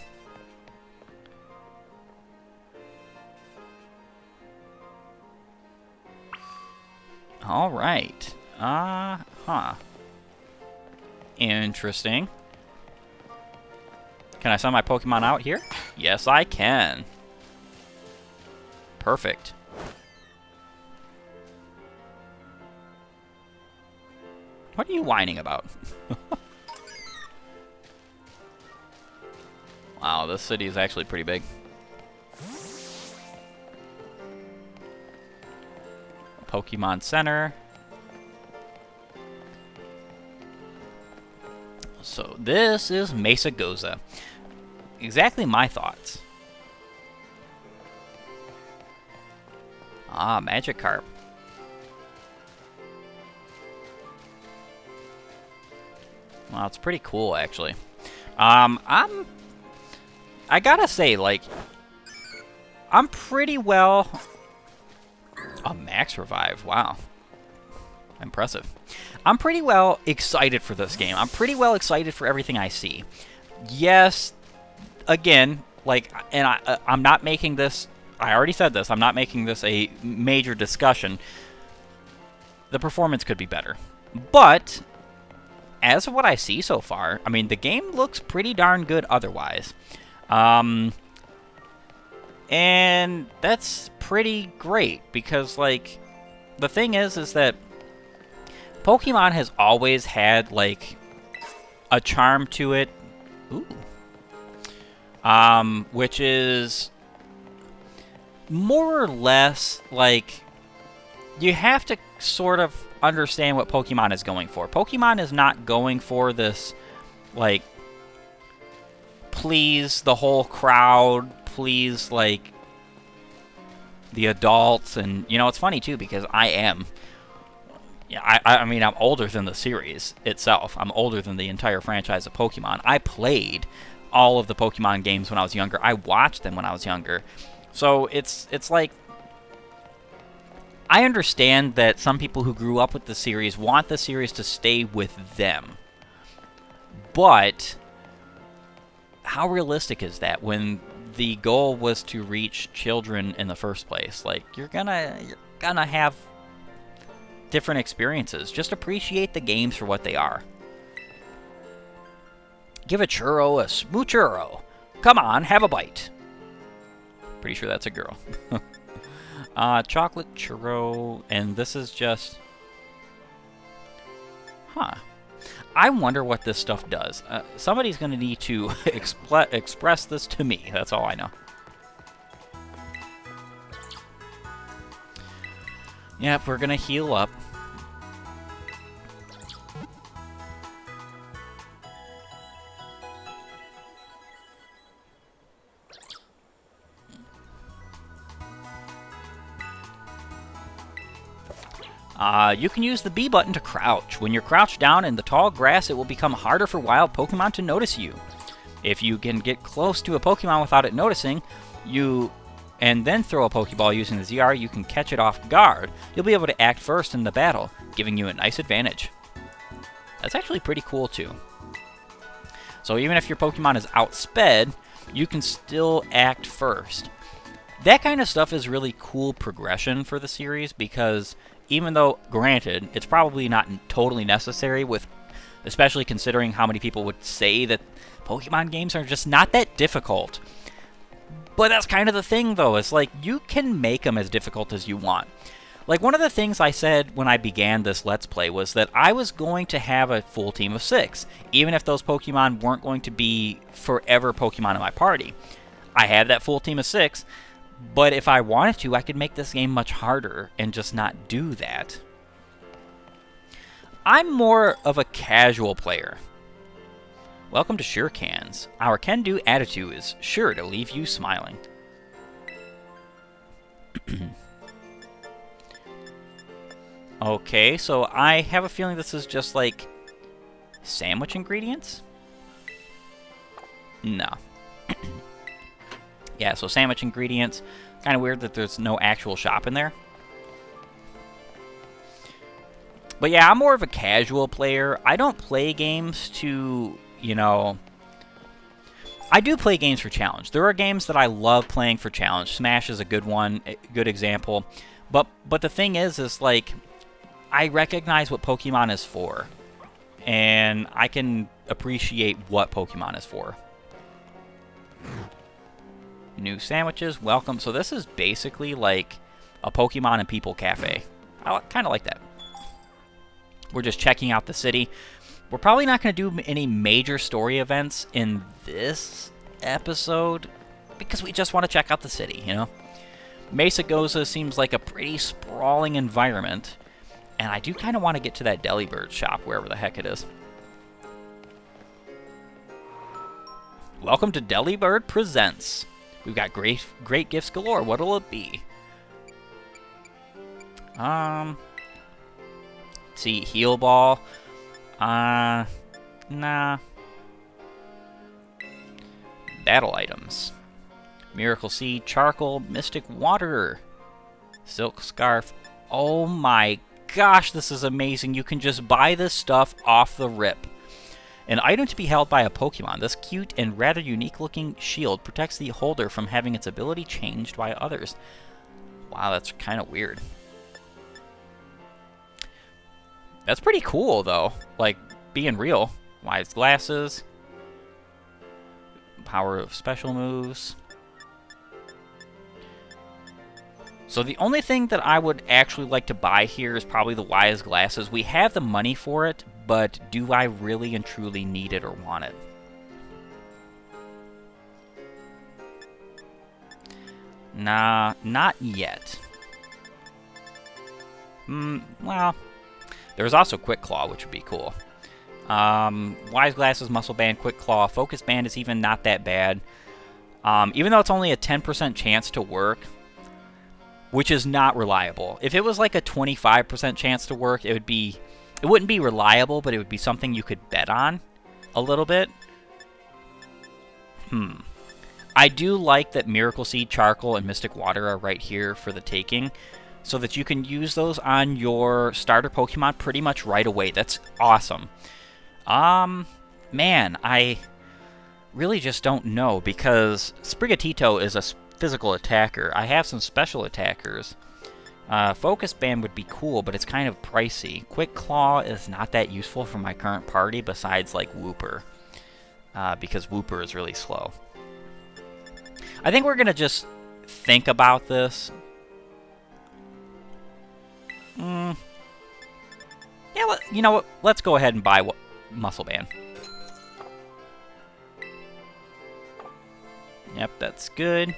Alright. Interesting. Can I send my Pokemon out here? Yes, I can. Perfect. What are you whining about? Wow, this city is actually pretty big. Pokemon Center. So this is Mesagoza. Exactly my thoughts. Ah, Magikarp. Well, it's pretty cool, actually. I gotta say, like, I'm pretty well A max revive. Wow. Impressive. I'm pretty well excited for this game. I'm pretty well excited for everything I see. Yes, again, like, and I'm not making this, I already said this, I'm not making this a major discussion. The performance could be better. But, as of what I see so far, I mean, the game looks pretty darn good otherwise. And that's pretty great, because, like, the thing is that Pokemon has always had, like, a charm to it. Ooh. Which is more or less, like, you have to sort of understand what Pokemon is going for. Pokemon is not going for this, like, please the whole crowd, please, like, the adults. And, you know, it's funny, too, because I am. Yeah, I mean, I'm older than the series itself. I'm older than the entire franchise of Pokemon. I played all of the Pokemon games when I was younger. I watched them when I was younger. So it's like, I understand that some people who grew up with the series want the series to stay with them. But how realistic is that when the goal was to reach children in the first place? Like, you're gonna have different experiences. Just appreciate the games for what they are. Give a churro a smoochurro. Come on, have a bite. Pretty sure that's a girl. Chocolate churro, and this is just... Huh. I wonder what this stuff does. Somebody's going to need to express this to me. That's all I know. Yep, we're going to heal up. You can use the B button to crouch. When you're crouched down in the tall grass, it will become harder for wild Pokemon to notice you. If you can get close to a Pokemon without it noticing you, and then throw a Pokeball using the ZR, you can catch it off guard. You'll be able to act first in the battle, giving you a nice advantage. That's actually pretty cool, too. So even if your Pokemon is outsped, you can still act first. That kind of stuff is really cool progression for the series, because even though, granted, it's probably not totally necessary, with especially considering how many people would say that Pokemon games are just not that difficult. But that's kind of the thing, though. It's like, you can make them as difficult as you want. Like, one of the things I said when I began this Let's Play was that I was going to have a full team of 6, even if those Pokemon weren't going to be forever Pokemon in my party. I had that full team of 6, but if I wanted to, I could make this game much harder and just not do that. I'm more of a casual player. Welcome to Sure Cans. Our can-do attitude is sure to leave you smiling. Okay, so I have a feeling this is just like sandwich ingredients? No. Yeah, so sandwich ingredients. Kind of weird that there's no actual shop in there. But yeah, I'm more of a casual player. I don't play games to, you know... I do play games for challenge. There are games that I love playing for challenge. Smash is a good one, a good example. But the thing is like, I recognize what Pokemon is for. And I can appreciate what Pokemon is for. New sandwiches, welcome. So this is basically like a Pokemon and People cafe. I kind of like that. We're just checking out the city. We're probably not going to do any major story events in this episode because we just want to check out the city, you know? Mesa Goza seems like a pretty sprawling environment, and I do kind of want to get to that Delibird shop, wherever the heck it is. Welcome to Delibird Presents. We've got great gifts galore. What'll it be? Let's see, Heal Ball. Nah. Battle items. Miracle Seed, Charcoal, Mystic Water. Silk scarf. Oh my gosh, this is amazing. You can just buy this stuff off the rip. An item to be held by a Pokemon. This cute and rather unique looking shield protects the holder from having its ability changed by others. Wow, that's kind of weird. That's pretty cool, though. Like, being real. Wise glasses. Power of special moves. So the only thing that I would actually like to buy here is probably the wise glasses. We have the money for it, but do I really and truly need it or want it? Nah, not yet. Well, there's also Quick Claw, which would be cool. Wise Glasses, Muscle Band, Quick Claw, Focus Band is even not that bad. Even though it's only a 10% chance to work, which is not reliable. If it was like a 25% chance to work, it wouldn't be reliable, but it would be something you could bet on a little bit. I do like that Miracle Seed, Charcoal, and Mystic Water are right here for the taking, so that you can use those on your starter Pokemon pretty much right away. That's awesome. Man, I really just don't know, because Sprigatito is a physical attacker. I have some special attackers. Focus Band would be cool, but it's kind of pricey. Quick Claw is not that useful for my current party, besides like Wooper, because Wooper is really slow. I think we're gonna just think about this. Yeah, you know what? Let's go ahead and buy Muscle Band. Yep, that's good.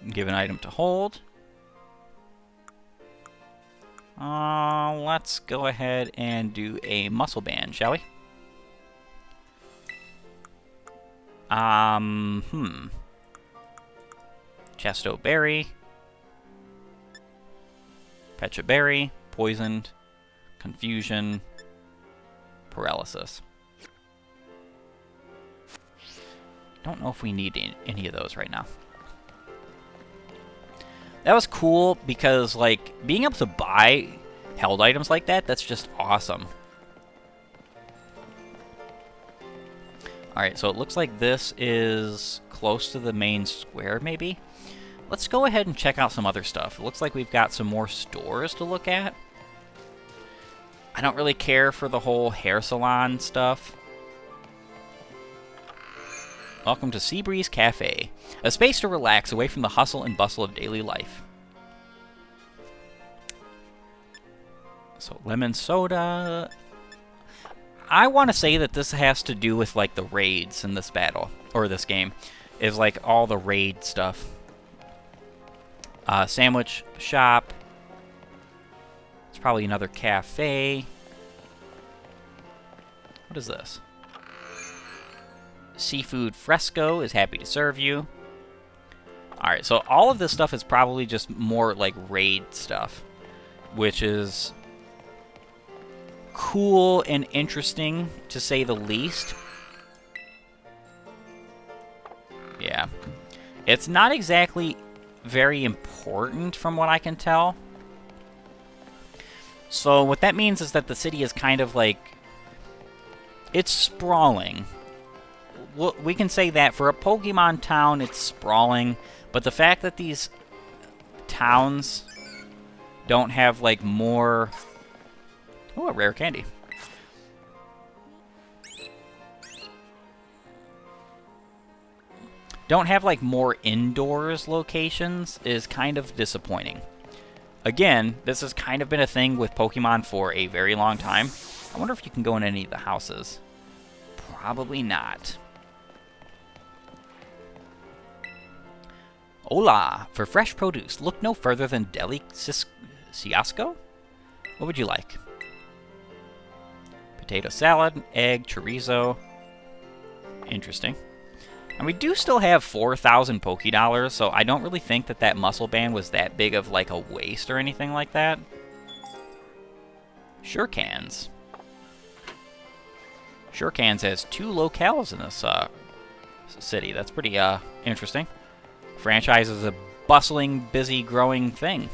Give an item to hold. Let's go ahead and do a Muscle Band, shall we? Chesto Berry. Pecha Berry. Poisoned. Confusion. Paralysis. Don't know if we need any of those right now. That was cool because, like, being able to buy held items like that, that's just awesome. Alright, so it looks like this is close to the main square, maybe? Let's go ahead and check out some other stuff. It looks like we've got some more stores to look at. I don't really care for the whole hair salon stuff. Welcome to Seabreeze Cafe, a space to relax away from the hustle and bustle of daily life. So, lemon soda. I want to say that this has to do with, like, the raids in this battle, or this game, is, like, all the raid stuff. Sandwich shop. It's probably another cafe. What is this? Seafood Fresco is happy to serve you. Alright, so all of this stuff is probably just more like raid stuff, which is cool and interesting, to say the least. Yeah. It's not exactly very important from what I can tell. So what that means is that the city is kind of like... it's sprawling. Well, we can say that for a Pokemon town, it's sprawling, but the fact that these towns don't have, like, more... oh, a rare candy. Don't have, like, more indoors locations is kind of disappointing. Again, this has kind of been a thing with Pokemon for a very long time. I wonder if you can go in any of the houses. Probably not. Hola! For fresh produce, look no further than Deli Ciasco? What would you like? Potato salad, egg, chorizo. Interesting. And we do still have 4,000 Pokédollars, so I don't really think that that Muscle Band was that big of, like, a waste or anything like that. Surecans. Surecans has 2 locales in this city. That's pretty interesting. Franchise is a bustling, busy, growing thing.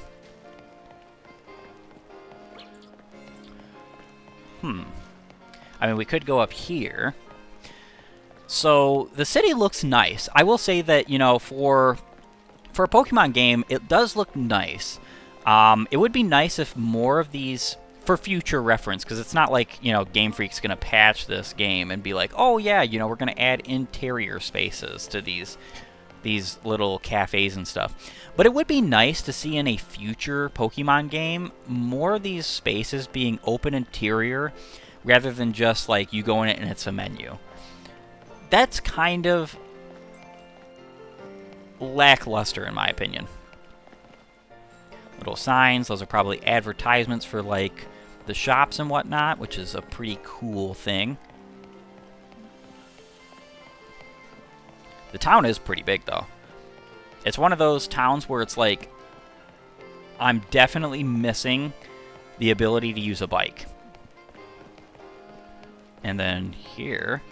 I mean, we could go up here. So the city looks nice. I will say that, you know, for a Pokemon game, it does look nice. It would be nice if more of these, for future reference, because it's not like, you know, Game Freak's going to patch this game and be like, oh yeah, you know, we're going to add interior spaces to these little cafes and stuff. But it would be nice to see in a future Pokemon game more of these spaces being open interior rather than just like you go in it and it's a menu. That's kind of lackluster in my opinion. Little signs, those are probably advertisements for like the shops and whatnot, which is a pretty cool thing. The town is pretty big though. It's one of those towns where it's like, I'm definitely missing the ability to use a bike. And then here,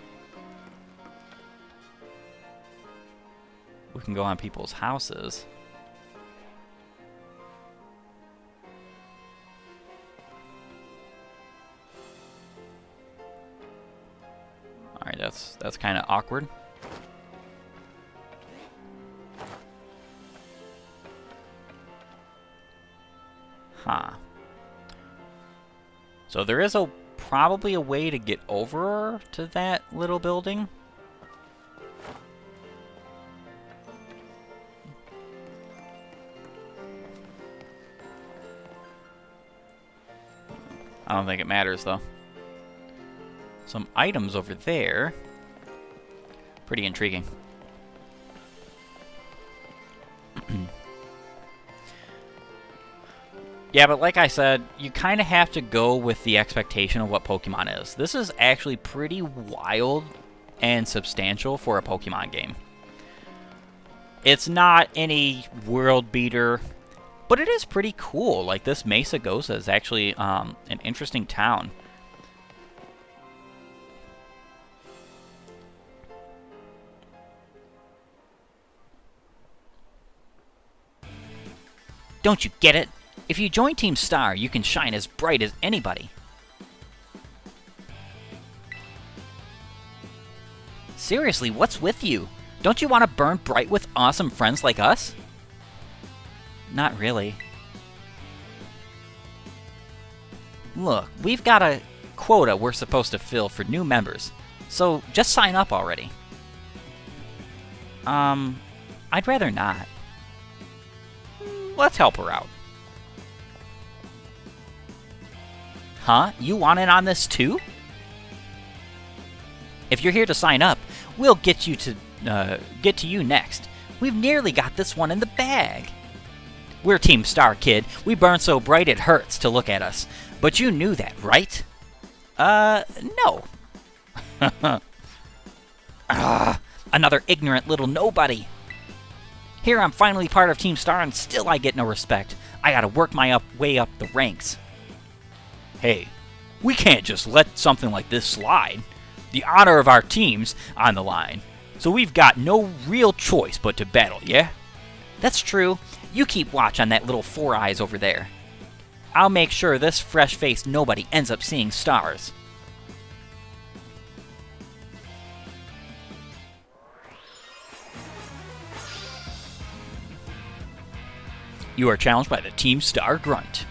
we can go on people's houses. Alright, that's kind of awkward. Huh. So there is probably a way to get over to that little building. I don't think it matters though. Some items over there. Pretty intriguing. Yeah, but like I said, you kind of have to go with the expectation of what Pokemon is. This is actually pretty wild and substantial for a Pokemon game. It's not any world beater, but it is pretty cool. Like, this Mesa Gosa is actually an interesting town. Don't you get it? If you join Team Star, you can shine as bright as anybody. Seriously, what's with you? Don't you want to burn bright with awesome friends like us? Not really. Look, we've got a quota we're supposed to fill for new members, so just sign up already. I'd rather not. Let's help her out. Huh? You want in on this too? If you're here to sign up, we'll get to you next. We've nearly got this one in the bag. We're Team Star, kid. We burn so bright it hurts to look at us. But you knew that, right? No. Another ignorant little nobody. Here I'm finally part of Team Star and still I get no respect. I gotta work my way up the ranks. Hey, we can't just let something like this slide. The honor of our team's on the line. So we've got no real choice but to battle, yeah? That's true. You keep watch on that little Four Eyes over there. I'll make sure this fresh-faced nobody ends up seeing stars. You are challenged by the Team Star Grunt.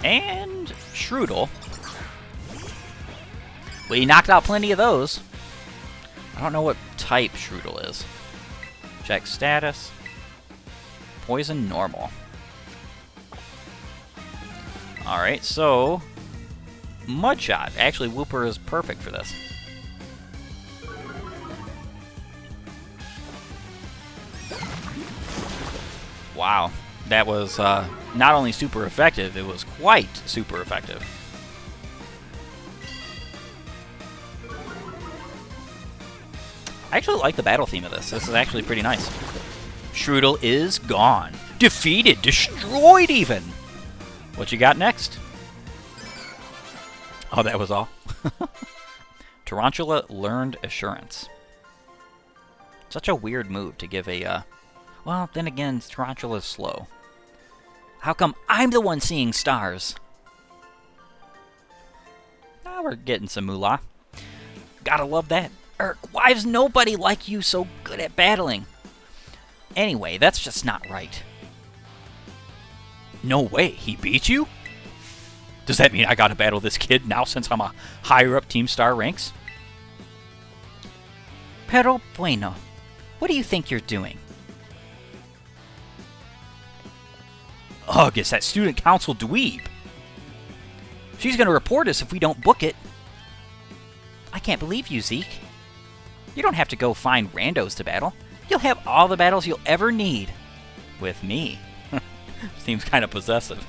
And Shroodle. We knocked out plenty of those. I don't know what type Shroodle is. Check status. Poison normal. Alright, so Mudshot. Actually, Wooper is perfect for this. Wow. That was not only super effective, it was quite super effective. I actually like the battle theme of this. This is actually pretty nice. Shroodle is gone. Defeated, destroyed even. What you got next? Oh, that was all. Tarantula learned assurance. Such a weird move to give a, well, then again, Tarantula's slow. How come I'm the one seeing stars? Ah, we're getting some moolah. Gotta love that. Why's nobody like you so good at battling? Anyway, that's just not right. No way, he beat you? Does that mean I gotta battle this kid now since I'm a higher up Team Star ranks? Pero bueno, what do you think you're doing? Ugh, it's that student council dweeb. She's gonna report us if we don't book it. I can't believe you, Zeke. You don't have to go find randos to battle. You'll have all the battles you'll ever need. With me. Seems kind of possessive.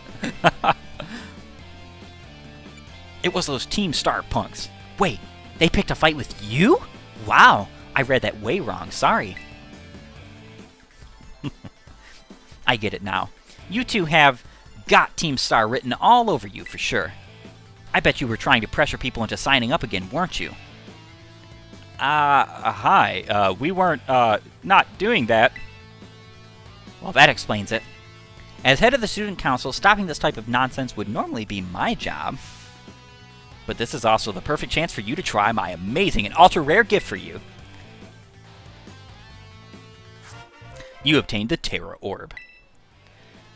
It was those Team Star punks. Wait, they picked a fight with you? Wow, I read that way wrong. Sorry. I get it now. You two have got Team Star written all over you for sure. I bet you were trying to pressure people into signing up again, weren't you? Hi. We weren't, not doing that. Well, that explains it. As head of the student council, stopping this type of nonsense would normally be my job. But this is also the perfect chance for you to try my amazing and ultra-rare gift for you. You obtained the Terra Orb.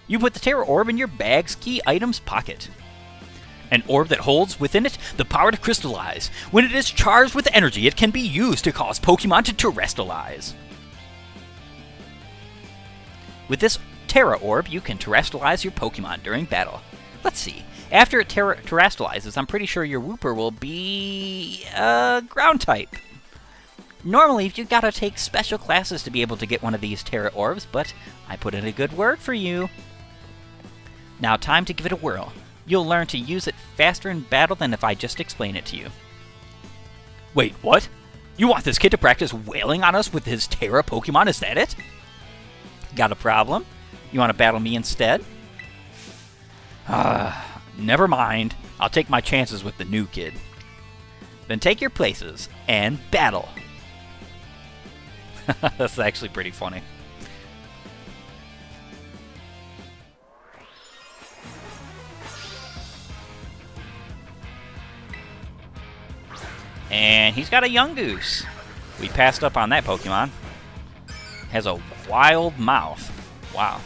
You put the Terra Orb in your bag's key items pocket. An orb that holds within it the power to crystallize. When it is charged with energy, it can be used to cause Pokemon to terrestrialize. With this Terra Orb, you can terrestrialize your Pokemon during battle. Let's see. After it terrestrializes, I'm pretty sure your Wooper will be ground type. Normally, you've got to take special classes to be able to get one of these Terra Orbs, but I put in a good word for you. Now, time to give it a whirl. You'll learn to use it faster in battle than if I just explain it to you. Wait, what? You want this kid to practice wailing on us with his Terra Pokemon, is that it? Got a problem? You want to battle me instead? Never mind. I'll take my chances with the new kid. Then take your places and battle. That's actually pretty funny. And he's got a Yungoos. We passed up on that Pokemon. Has a wild mouth. Wow.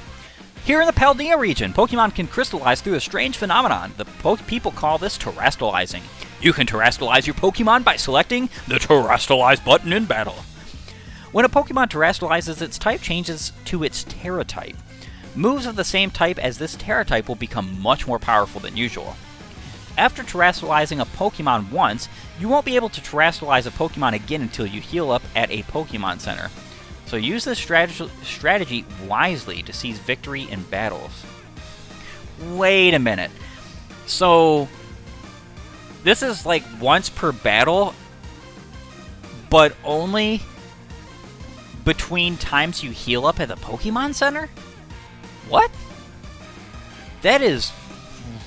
Here in the Paldea region, Pokemon can crystallize through a strange phenomenon. The people call this terrestrializing. You can terrestrialize your Pokemon by selecting the Terrestrialize button in battle. When a Pokemon terrestrializes, its type changes to its Terra type. Moves of the same type as this Terra type will become much more powerful than usual. After terrestrializing a Pokemon once, you won't be able to terrestrialize a Pokemon again until you heal up at a Pokemon Center. So use this strategy wisely to seize victory in battles. Wait a minute. So, this is like once per battle, but only between times you heal up at the Pokemon Center? What? That is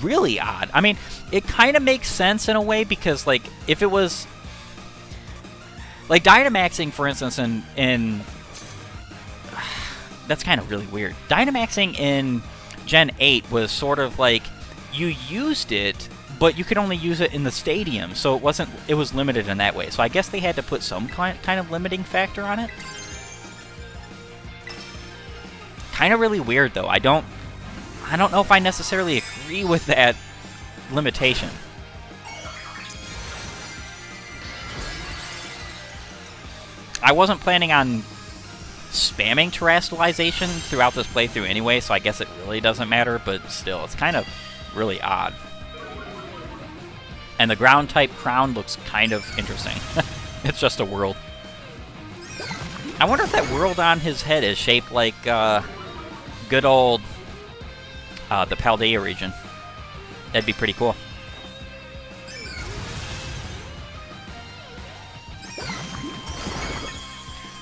really odd. I mean, it kind of makes sense in a way because, like, if it was... Like, Dynamaxing, for instance, in that's kind of really weird. Dynamaxing in Gen 8 was sort of like, you used it, but you could only use it in the stadium, so it was limited in that way. So I guess they had to put some kind of limiting factor on it. Kind of really weird, though. I don't know if I necessarily agree with that limitation. I wasn't planning on spamming terrestrialization throughout this playthrough anyway, so I guess it really doesn't matter, but still, it's kind of really odd. And the ground-type crown looks kind of interesting. It's just a world. I wonder if that world on his head is shaped like good old the Paldea region. That'd be pretty cool.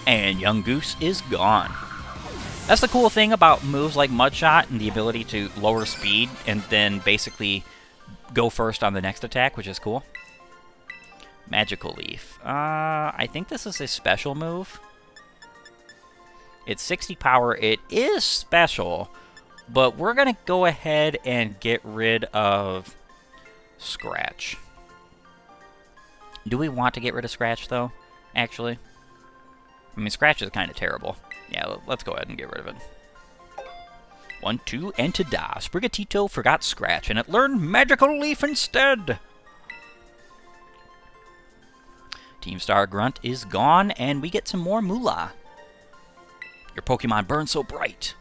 And Yungoos is gone. That's the cool thing about moves like Mudshot and the ability to lower speed and then basically go first on the next attack, which is cool. Magical Leaf. I think this is a special move. It's 60 power. It is special, but we're going to go ahead and get rid of Scratch. Do we want to get rid of Scratch, though, actually? I mean, Scratch is kind of terrible. Yeah, let's go ahead and get rid of it. 1, 2, and to die. Sprigatito forgot Scratch, and it learned Magical Leaf instead. Team Star Grunt is gone, and we get some more moolah. Your Pokemon burn so bright.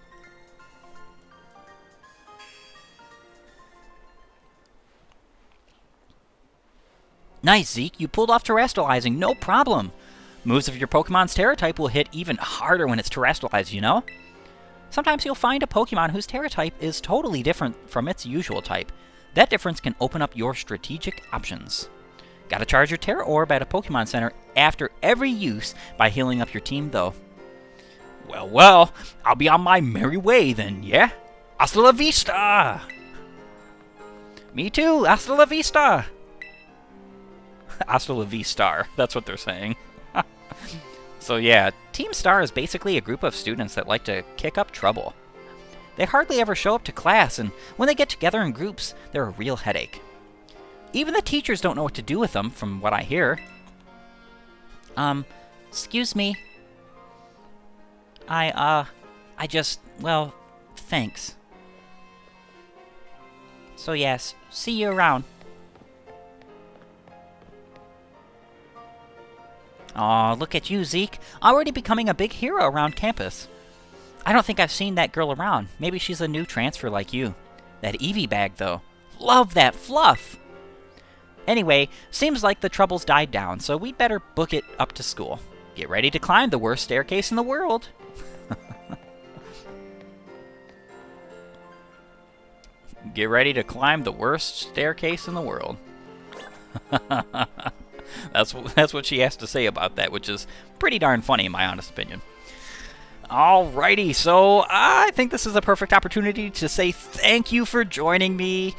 Nice, Zeke. You pulled off terrestrializing. No problem. Moves of your Pokemon's Terra type will hit even harder when it's terrestrialized, you know? Sometimes you'll find a Pokemon whose Terra type is totally different from its usual type. That difference can open up your strategic options. Gotta charge your Terra Orb at a Pokemon Center after every use by healing up your team, though. Well, well, I'll be on my merry way then, yeah? Hasta la vista! Me too, hasta la vista! Hasta la vista, that's what they're saying. So yeah, Team Star is basically a group of students that like to kick up trouble. They hardly ever show up to class, and when they get together in groups, they're a real headache. Even the teachers don't know what to do with them, from what I hear. Excuse me. Well, thanks. So yes, see you around. Aw, look at you, Zeke. Already becoming a big hero around campus. I don't think I've seen that girl around. Maybe she's a new transfer like you. That Eevee bag, though. Love that fluff! Anyway, seems like the troubles died down, so we'd better book it up to school. Get ready to climb the worst staircase in the world. Get ready to climb the worst staircase in the world. That's what she has to say about that, which is pretty darn funny in my honest opinion. Alrighty, so I think this is a perfect opportunity to say thank you for joining me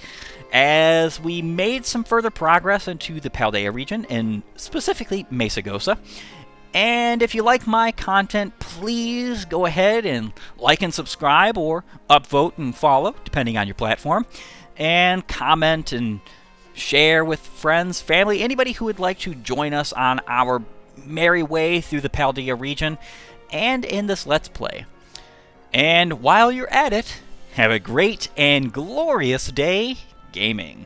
as we made some further progress into the Paldea region, and specifically Mesagosa. And if you like my content, please go ahead and like and subscribe, or upvote and follow, depending on your platform, and comment and share with friends, family, anybody who would like to join us on our merry way through the Paldea region and in this Let's Play. And while you're at it, have a great and glorious day gaming.